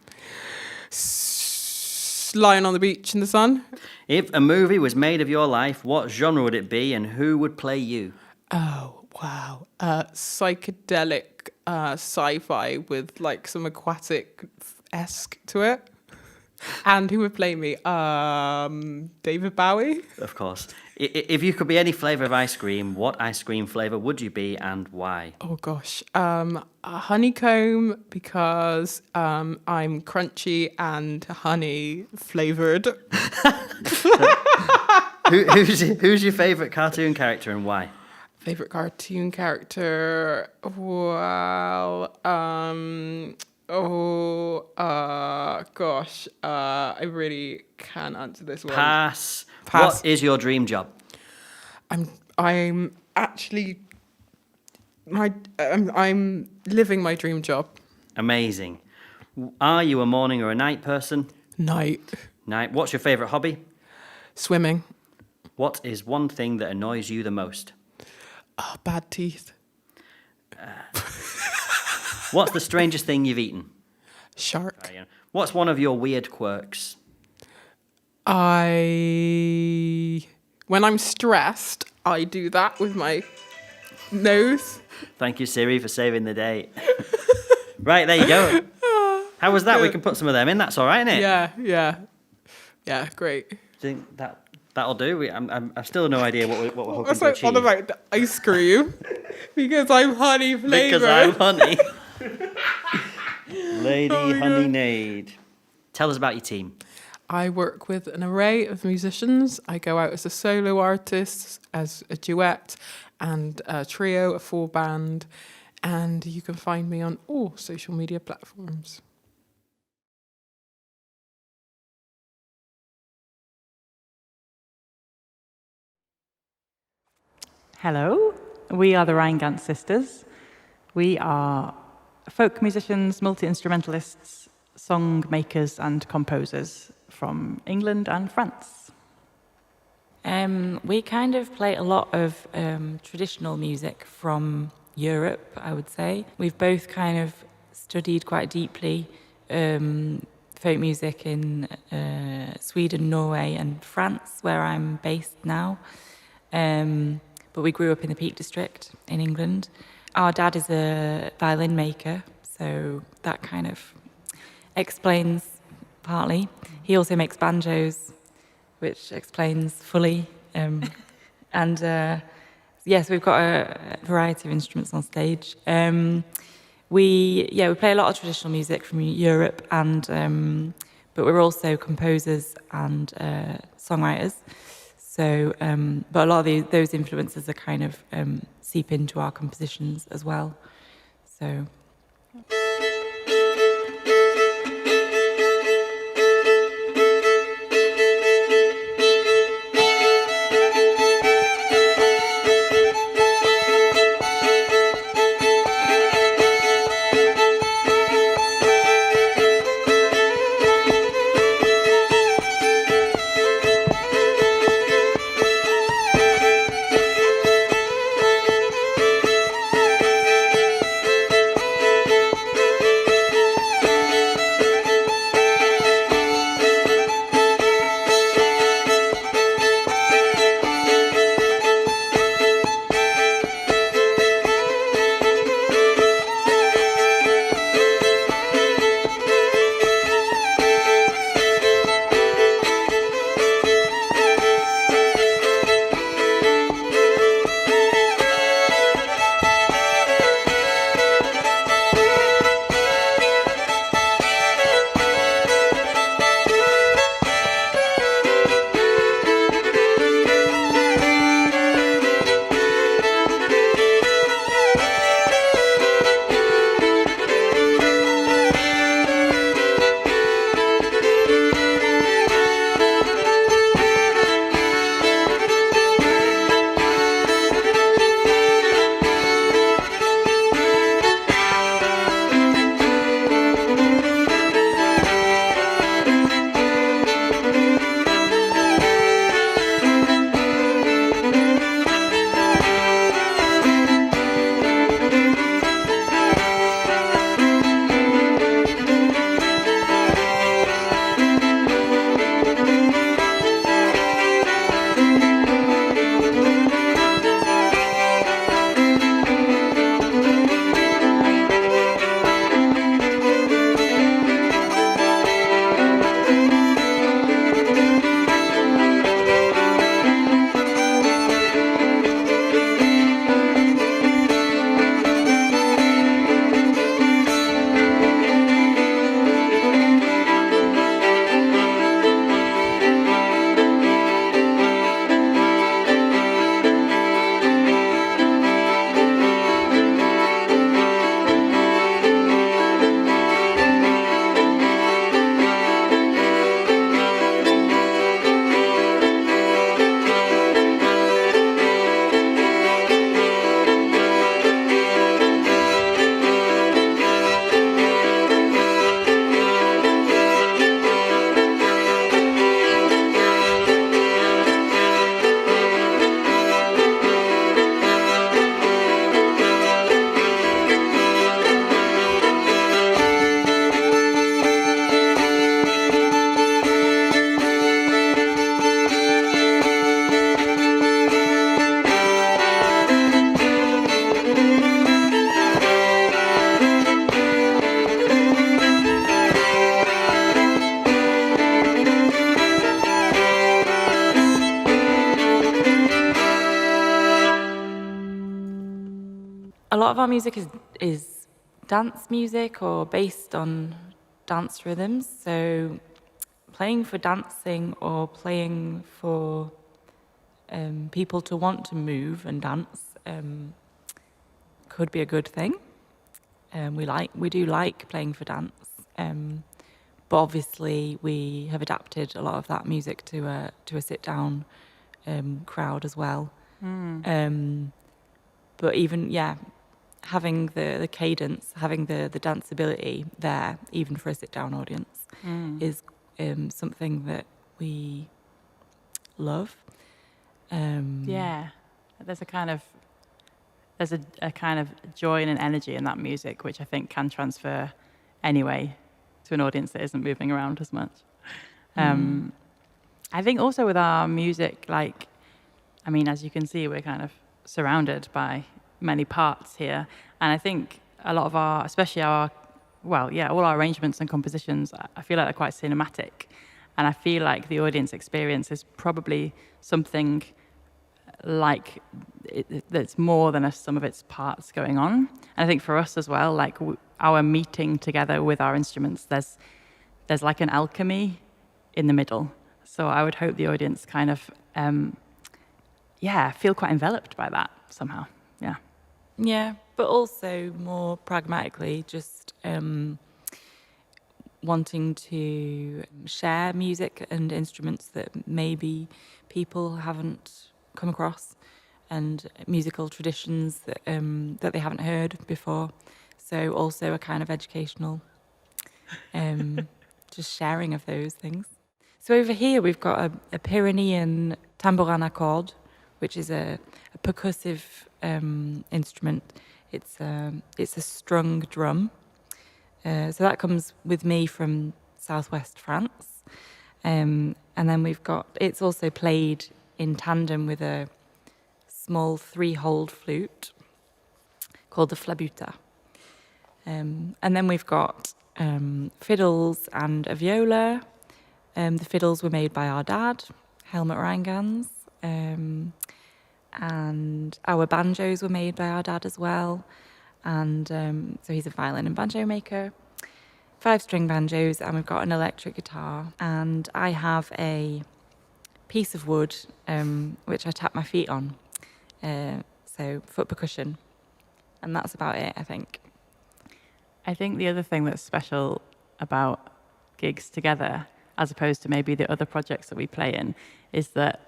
Lying on the beach in the sun. If a movie was made of your life, what genre would it be and who would play you? Oh, wow. Psychedelic sci-fi with like some aquatic-esque to it. And who would play me? David Bowie. Of course. If you could be any flavour of ice cream, what ice cream flavour would you be and why? Oh gosh, a honeycomb because I'm crunchy and honey flavoured. Who's your favourite cartoon character and why? Favourite cartoon character? Well, gosh, I really can't answer this one. Pass. Pass. What is your dream job? I'm actually I'm living my dream job. Amazing. Are you a morning or a night person? Night. Night. What's your favourite hobby? Swimming. What is one thing that annoys you the most? Oh, bad teeth. What's the strangest thing you've eaten? Shark. What's one of your weird quirks? When I'm stressed, I do that with my nose. Thank you, Siri, for saving the day. Right, there you go. How was that? We can put some of them in. That's all right, isn't it? Yeah, great. Do you think that'll do? I've still no idea what we're hoping What's to like achieve. on about the ice cream? Because I'm honey flavored. Because I'm honey. Lady Honeynade. Tell us about your team. I work with an array of musicians. I go out as a solo artist, as a duet, and a trio, a full band. And you can find me on all social media platforms. Hello, we are the RHEINGANS sisters. We are folk musicians, multi-instrumentalists, song makers and composers from England and France. We kind of play a lot of traditional music from Europe, I would say. We've both kind of studied quite deeply folk music in Sweden, Norway and France, where I'm based now. But we grew up in the Peak District in England. Our dad is a violin maker, so that kind of explains partly. He also makes banjos, which explains fully. Yes, we've got a variety of instruments on stage. We play a lot of traditional music from Europe, but we're also composers and songwriters. So, but a lot of those influences are kind of seep into our compositions as well. So. a lot of our music is dance music or based on dance rhythms. So playing for dancing or playing for people to want to move and dance could be a good thing. We do like playing for dance, but obviously we have adapted a lot of that music to a sit-down crowd as well. But even having the cadence, having the danceability there, even for a sit-down audience, is something that we love. There's a kind of joy and an energy in that music, which I think can transfer anyway to an audience that isn't moving around as much. I think also with our music, as you can see, we're kind of surrounded by many parts here. And I think a lot of all our arrangements and compositions, I feel like they're quite cinematic. And I feel like the audience experience is probably something like that's more than a sum of its parts going on. And I think for us as well, our meeting together with our instruments, there's like an alchemy in the middle. So I would hope the audience kind of feel quite enveloped by that somehow. Yeah, but also more pragmatically, just wanting to share music and instruments that maybe people haven't come across, and musical traditions that they haven't heard before. So also a kind of educational, just sharing of those things. So over here we've got a Pyrenean tambourin à cordes, which is a percussive instrument. It's a strung drum. So that comes with me from southwest France. And then it's also played in tandem with a small 3-holed flute called the flabuta. And then we've got fiddles and a viola. The fiddles were made by our dad, Helmut RHEINGANS. And our banjos were made by our dad as well. And so he's a violin and banjo maker. 5-string banjos, and we've got an electric guitar. And I have a piece of wood which I tap my feet on. So foot percussion. And that's about it, I think. I think the other thing that's special about gigs together, as opposed to maybe the other projects that we play in, is that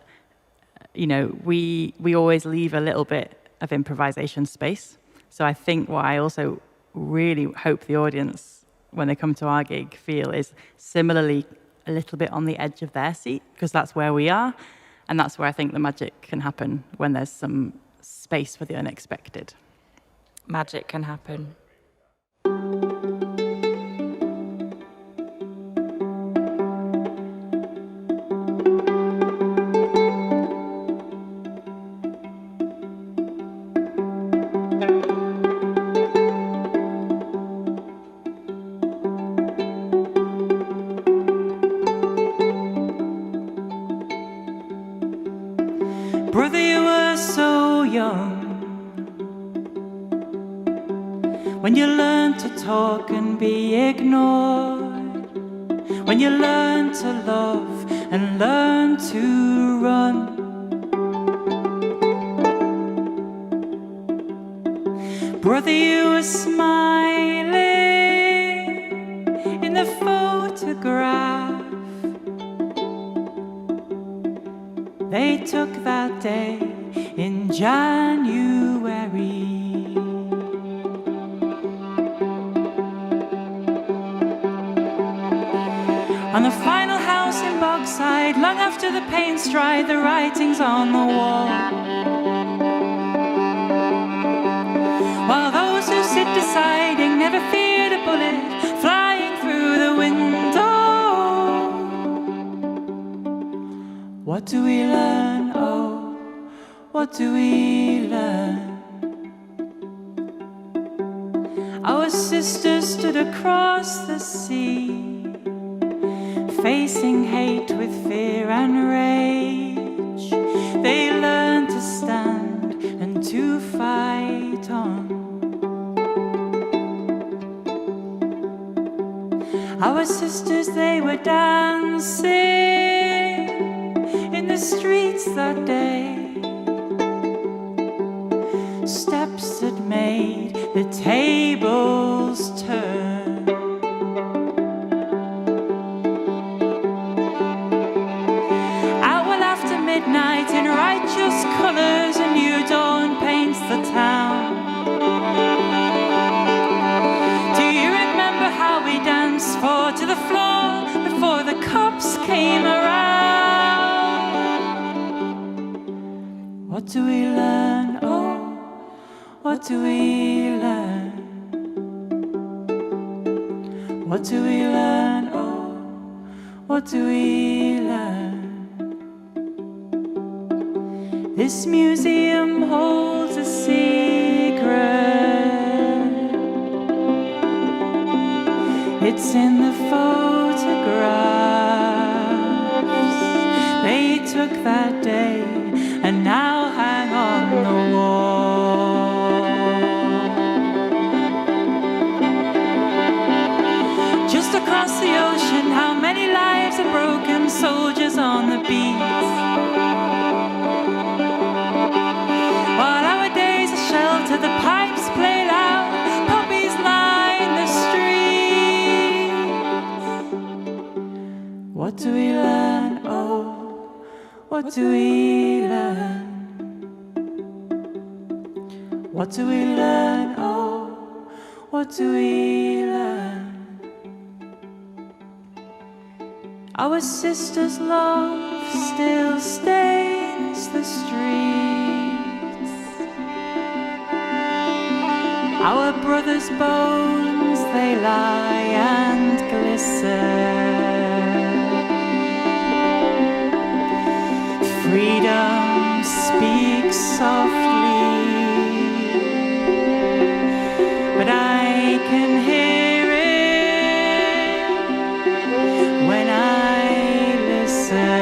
we always leave a little bit of improvisation space. So I think what I also really hope the audience, when they come to our gig, feel is similarly a little bit on the edge of their seat, because that's where we are. And that's where I think the magic can happen, when there's some space for the unexpected. Magic can happen. Brother, you were so young when you learned to talk and be ignored, when you learned to love and learned to run. Brother, you were smiling in the photograph they took that day in January. On the final house in Bogside, long after the paint's dried, the writing's on the wall. While those who sit deciding never feared a bullet flying through the window. What do we learn? Oh, what do we learn? Our sisters stood across the sea, facing hate with fear and rage. They learned to stand and to fight on. Our sisters, they were dancing in the streets that day. Steps had made the tables turn. Out well after midnight in righteous colours, a new dawn paints the town. Do you remember how we danced four to the floor before the cops came around? What do we learn? Oh, what do we learn? What do we learn? Oh, what do we learn? This museum holds a secret. It's in the photographs they took that day and now hang on the wall. Just across the ocean, how many lives are broken, soldiers on the beat. While our days are sheltered, the pipes play loud, poppies line the streets. What do we learn? Oh, what do we learn? What do we learn? Oh, what do we learn? Our sisters' love still stains the streets. Our brothers' bones, they lie and glisten. Freedom speaks softly, but I can hear it when I listen.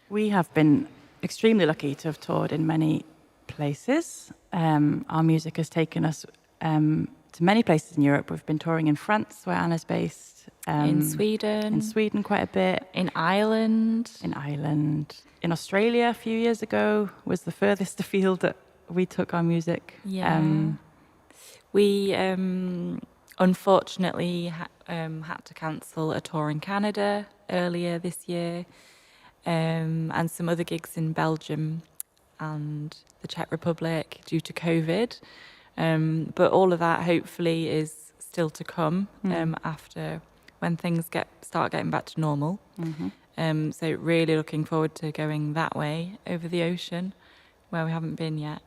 We have been extremely lucky to have toured in many places. Our music has taken us to many places in Europe. We've been touring in France, where Anna's based. In Sweden. In Sweden quite a bit. In Ireland. In Ireland. In Australia a few years ago was the furthest afield that we took our music. Yeah. We unfortunately had to cancel a tour in Canada earlier this year, and some other gigs in Belgium and the Czech Republic due to COVID. But all of that hopefully is still to come after when things start getting back to normal. So really looking forward to going that way over the ocean where we haven't been yet.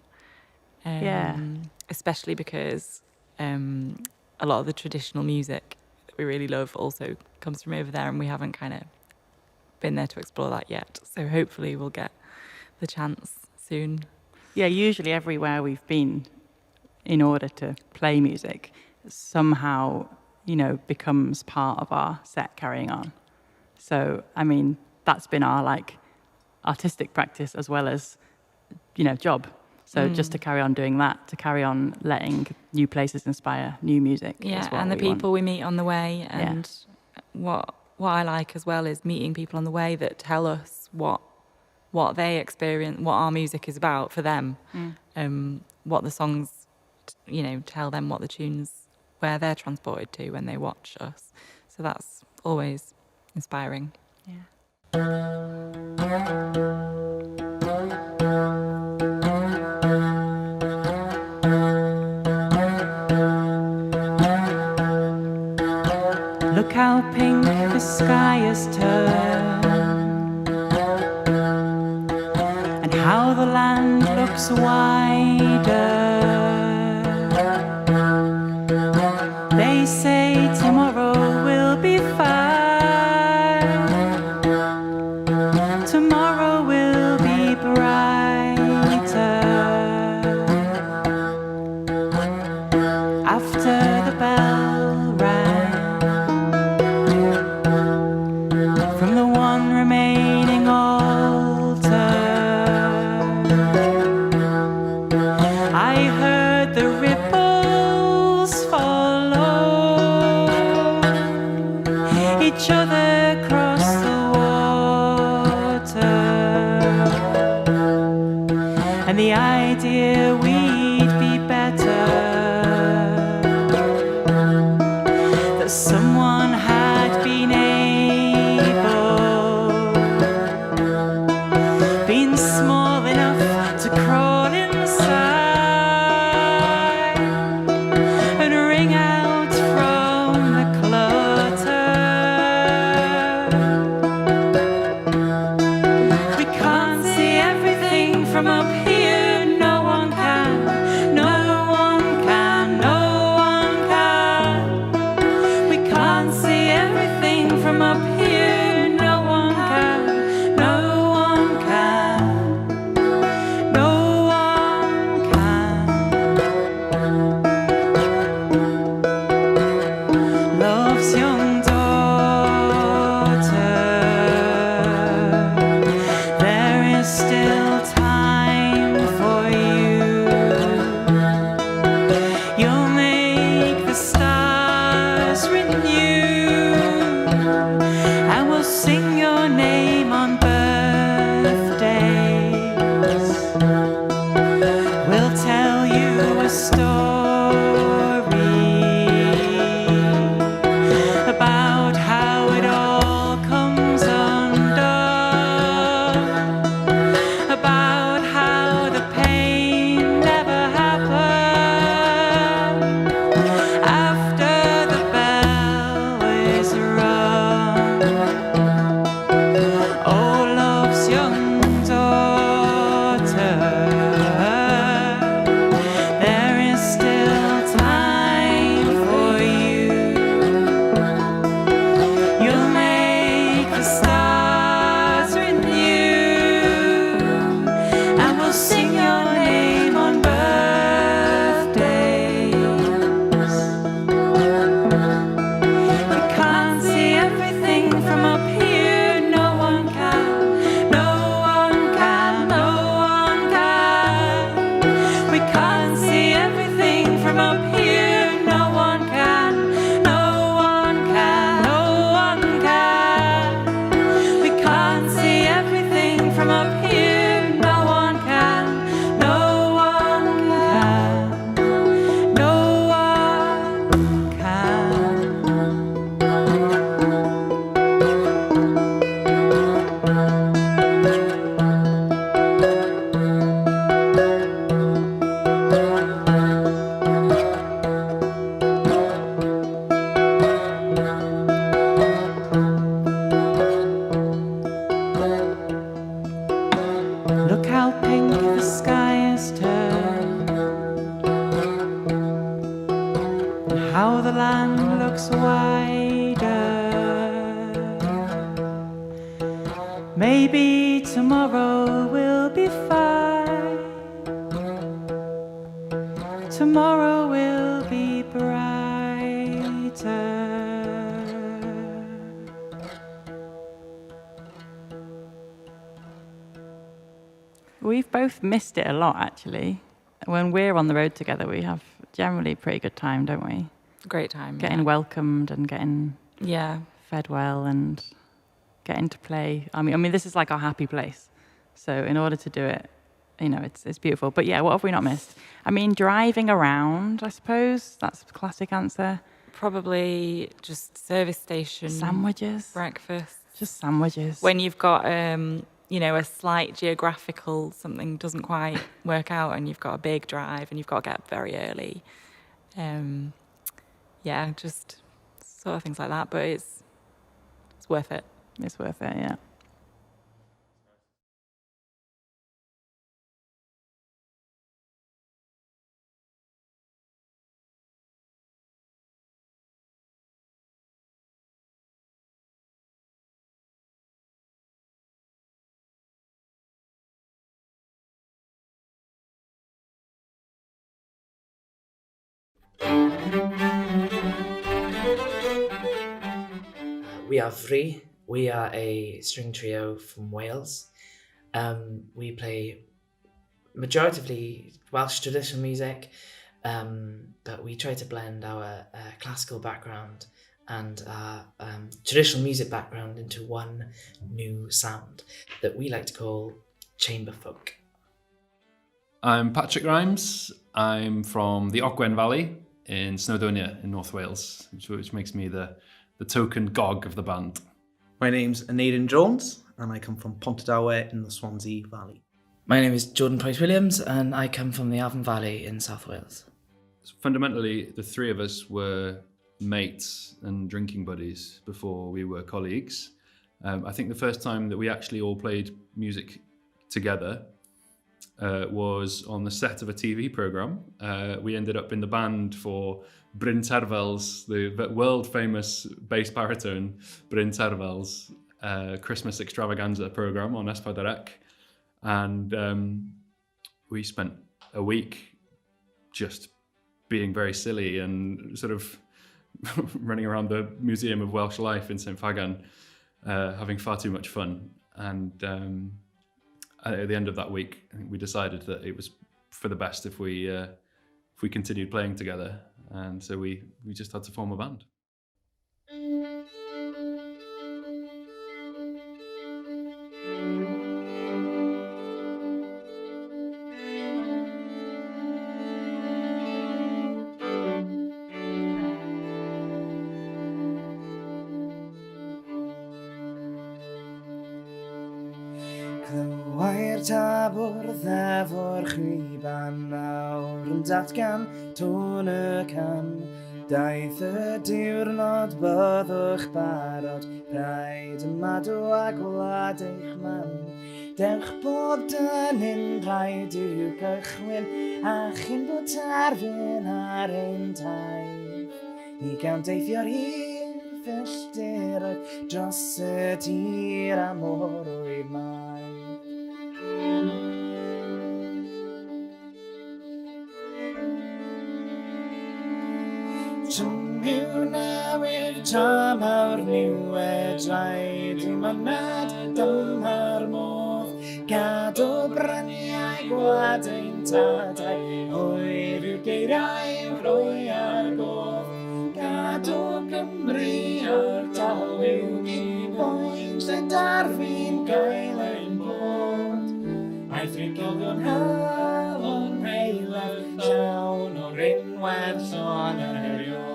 Especially because a lot of the traditional music that we really love also comes from over there, and we haven't kind of been there to explore that yet. So hopefully we'll get the chance soon. Yeah, usually everywhere we've been, in order to play music, somehow, becomes part of our set carrying on. So, I mean, that's been our artistic practice as well as, job. So just to carry on doing that, to carry on letting new places inspire new music. Yeah, and the people we meet on the way. And what I like as well is meeting people on the way that tell us what they experience, what our music is about for them, what the songs, tell them, what the tunes, where they're transported to when they watch us. So that's always inspiring. Look how pink the sky has turned, and how the land looks wider. They say tomorrow will be fine, tomorrow will be brighter. After the bell rang from the one remaining altar, I heard the ripples follow each other across the water, and the idea we'd be better, that someone had been been small enough to crawl inside and ring out from the clutter. We can't see everything from up here, no one can, no one can, no one can. We can't see everything from up here, no one can, no one can, no one can. Love's young daughter, there is still time for you. You'll make the stars renew, and we'll sing your name on birthdays. We'll tell you a story about how it all comes undone, about how the pain never happened after the bell now the land looks wider. Maybe tomorrow will be fine. Tomorrow will be brighter. We've both missed it a lot, actually. When we're on the road together, we have generally a pretty good time, don't we? Great time. Getting welcomed and getting fed well and getting to play. I mean, this is like our happy place. So in order to do it, you know, it's beautiful. But yeah, what have we not missed? I mean, driving around, I suppose. That's the classic answer. Probably just service station. Sandwiches. Breakfast. Just sandwiches. When you've got, you know, a slight geographical, something doesn't quite work out and you've got a big drive and you've got to get up very early. Yeah, just sort of things like that. But it's worth it. It's worth it, yeah. We are Free. We are a string trio from Wales. We play majoritively Welsh traditional music, but we try to blend our classical background and our traditional music background into one new sound that we like to call chamber folk. I'm Patrick Grimes. I'm from the Ogwen Valley in Snowdonia in North Wales, which makes me the token gog of the band. My name's Aneirin Jones, and I come from Pontardawe in the Swansea Valley. My name is Jordan Price-Williams, and I come from the Avon Valley in South Wales. Fundamentally, the three of us were mates and drinking buddies before we were colleagues. I think the first time that we actually all played music together was on the set of a TV programme. We ended up in the band for Bryn Terfels, the world famous bass baritone Bryn Terfels Christmas extravaganza programme on Espadarac. And we spent a week just being very silly and sort of running around the Museum of Welsh Life in St Fagan, having far too much fun. And at the end of that week, I think we decided that it was for the best if we continued playing together. And so we just had to form a band. Clywai'r tabwrdd efo'r chwiban nawr yn datgan tôn y cam. Daeth y diwrnod byddwch barod, rhaid y madw a gwlad eich mam. Dewch bob dynnu'n rhaid i'w cychwyn, a chi'n bod tarfyn ar ein taith. I gael deithio'r hir filltiroedd dros y tir a morwydd mai. Tymiw newydd tam awr niwedrau, dim anad dymha'r modd. Gadw bryniau gwlad ein tadau, hwyr yw'r geiriau rhoi ar gof. Gadw Gymru o'r dalwyn i boen, lle darfi'n gael ein bod. Aeth rhyw gilgwn halon heilaf, llawn o'r unwedd llon yr iod.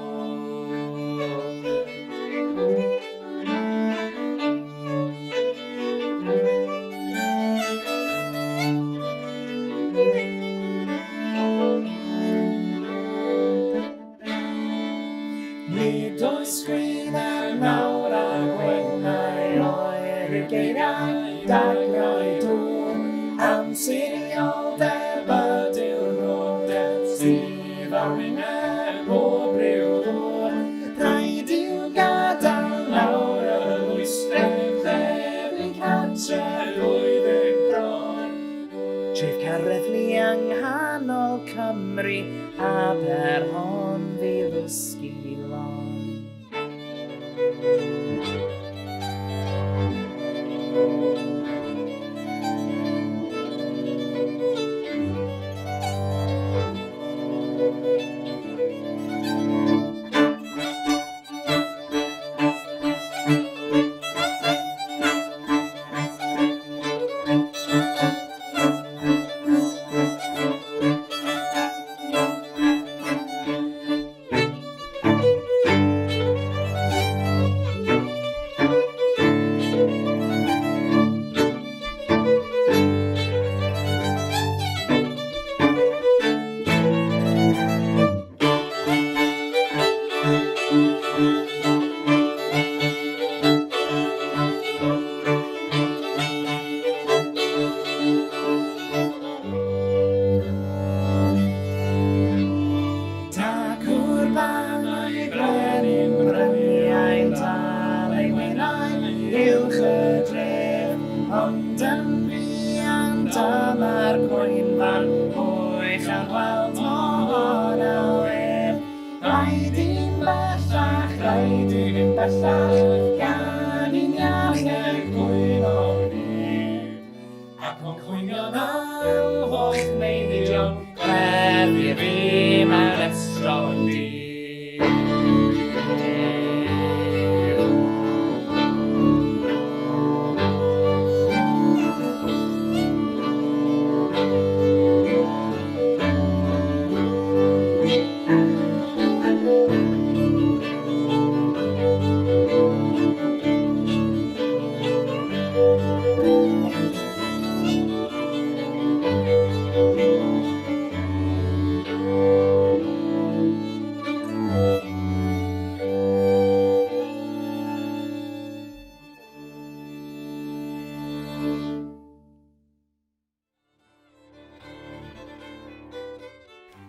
Nid oes gwyn ar nawr a gwennau oer y geiriau dagrau dŵr. Amserioldeb a diwrnodeb sydd ar wyneb o briw ddŵr. Cymru a per hon fi ddysgu lon.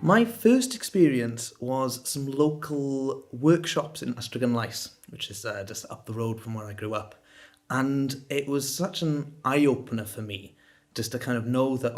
My first experience was some local workshops in Ystrad, which is just up the road from where I grew up. And it was such an eye-opener for me, just to kind of know that,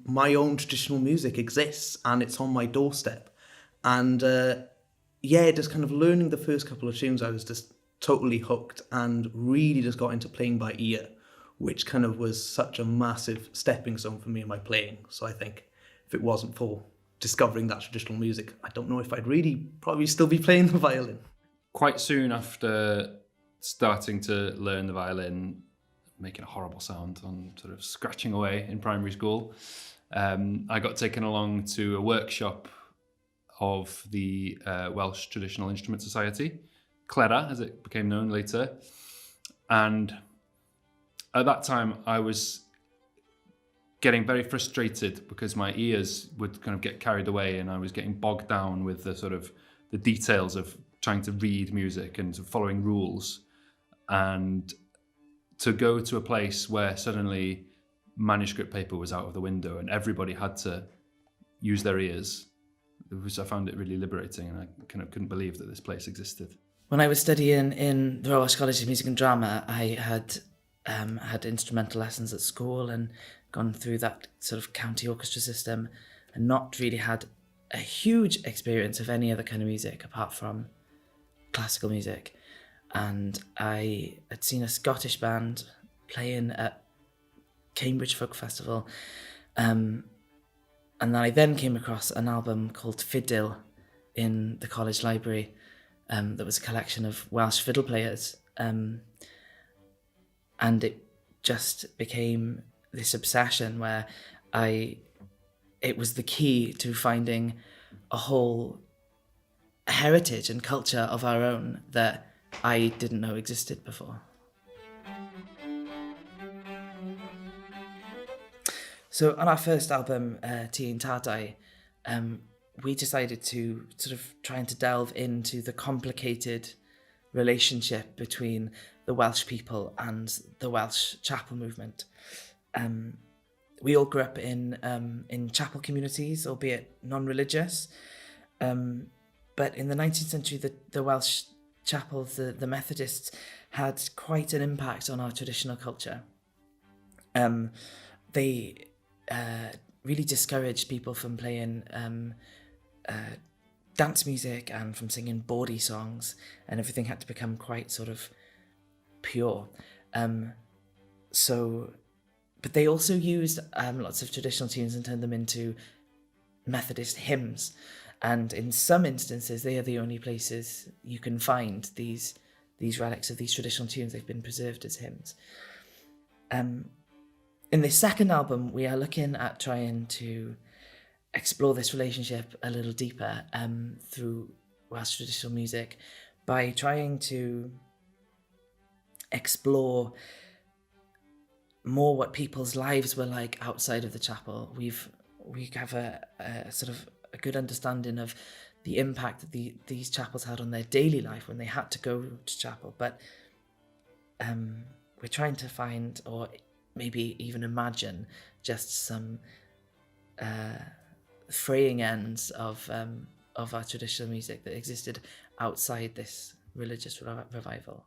my own traditional music exists and it's on my doorstep. And just kind of learning the first couple of tunes, I was just totally hooked and really just got into playing by ear, which kind of was such a massive stepping stone for me in my playing. So I think if it wasn't for discovering that traditional music, I don't know if I'd really probably still be playing the violin. Quite soon after starting to learn the violin, making a horrible sound and sort of scratching away in primary school, I got taken along to a workshop of the Welsh Traditional Instrument Society, CLERA, as it became known later. And at that time, I was getting very frustrated because my ears would kind of get carried away and I was getting bogged down with the sort of the details of trying to read music and sort of following rules. And to go to a place where suddenly manuscript paper was out of the window and everybody had to use their ears, I found it really liberating, and I kind of couldn't believe that this place existed. When I was studying in the Royal Welsh College of Music and Drama, I had instrumental lessons at school and gone through that sort of county orchestra system and not really had a huge experience of any other kind of music apart from classical music. And I had seen a Scottish band playing at Cambridge Folk Festival. And then I then came across an album called Fiddle in the college library that was a collection of Welsh fiddle players. And it just became this obsession where it was the key to finding a whole heritage and culture of our own that I didn't know existed before. So on our first album, Tí Tadau, we decided to sort of trying to delve into the complicated relationship between the Welsh people and the Welsh chapel movement. We all grew up in chapel communities, albeit non-religious. But in the 19th century, the Welsh chapels, the Methodists, had quite an impact on our traditional culture. They really discouraged people from playing dance music and from singing bawdy songs, and everything had to become quite sort of pure. But they also used lots of traditional tunes and turned them into Methodist hymns. And in some instances, they are the only places you can find these relics of these traditional tunes. They've been preserved as hymns. In this second album, we are looking at trying to explore this relationship a little deeper through Welsh traditional music by trying to explore more what people's lives were like outside of the chapel. We have a sort of a good understanding of the impact that these chapels had on their daily life when they had to go to chapel, but we're trying to find, or maybe even imagine, just some fraying ends of our traditional music that existed outside this religious revival.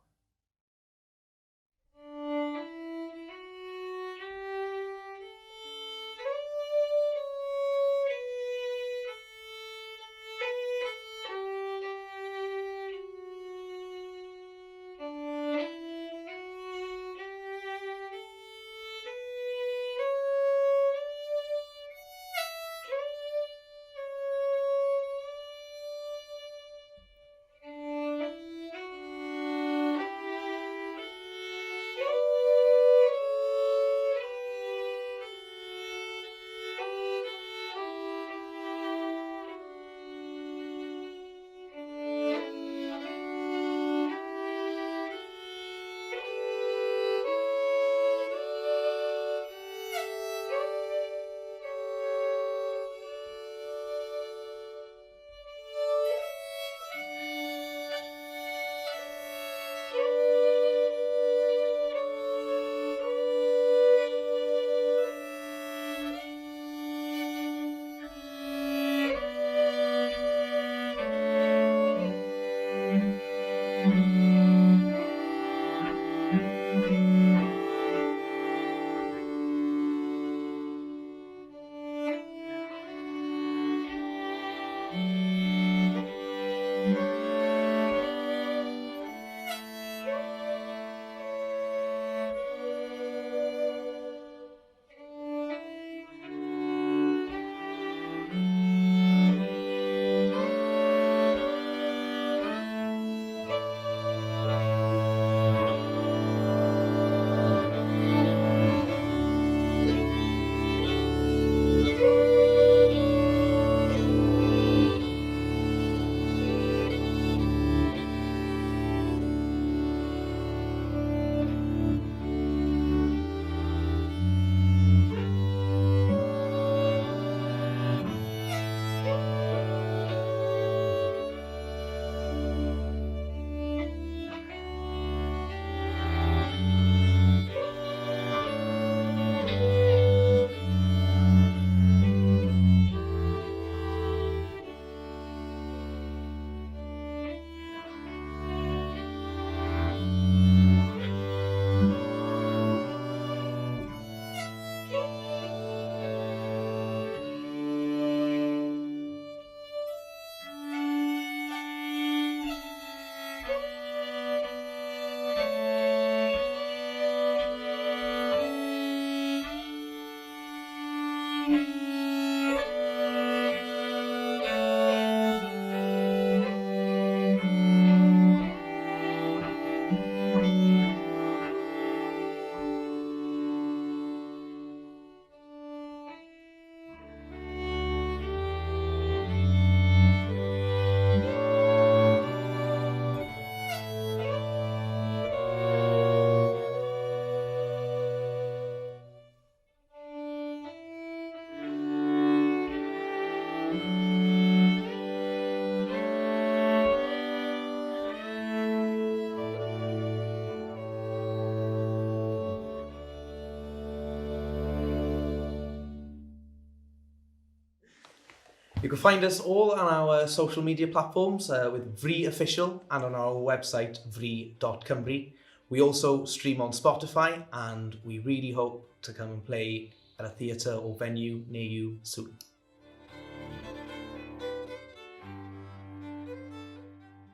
You can find us all on our social media platforms with Vree Official and on our website vree.cymru. We also stream on Spotify, and we really hope to come and play at a theatre or venue near you soon.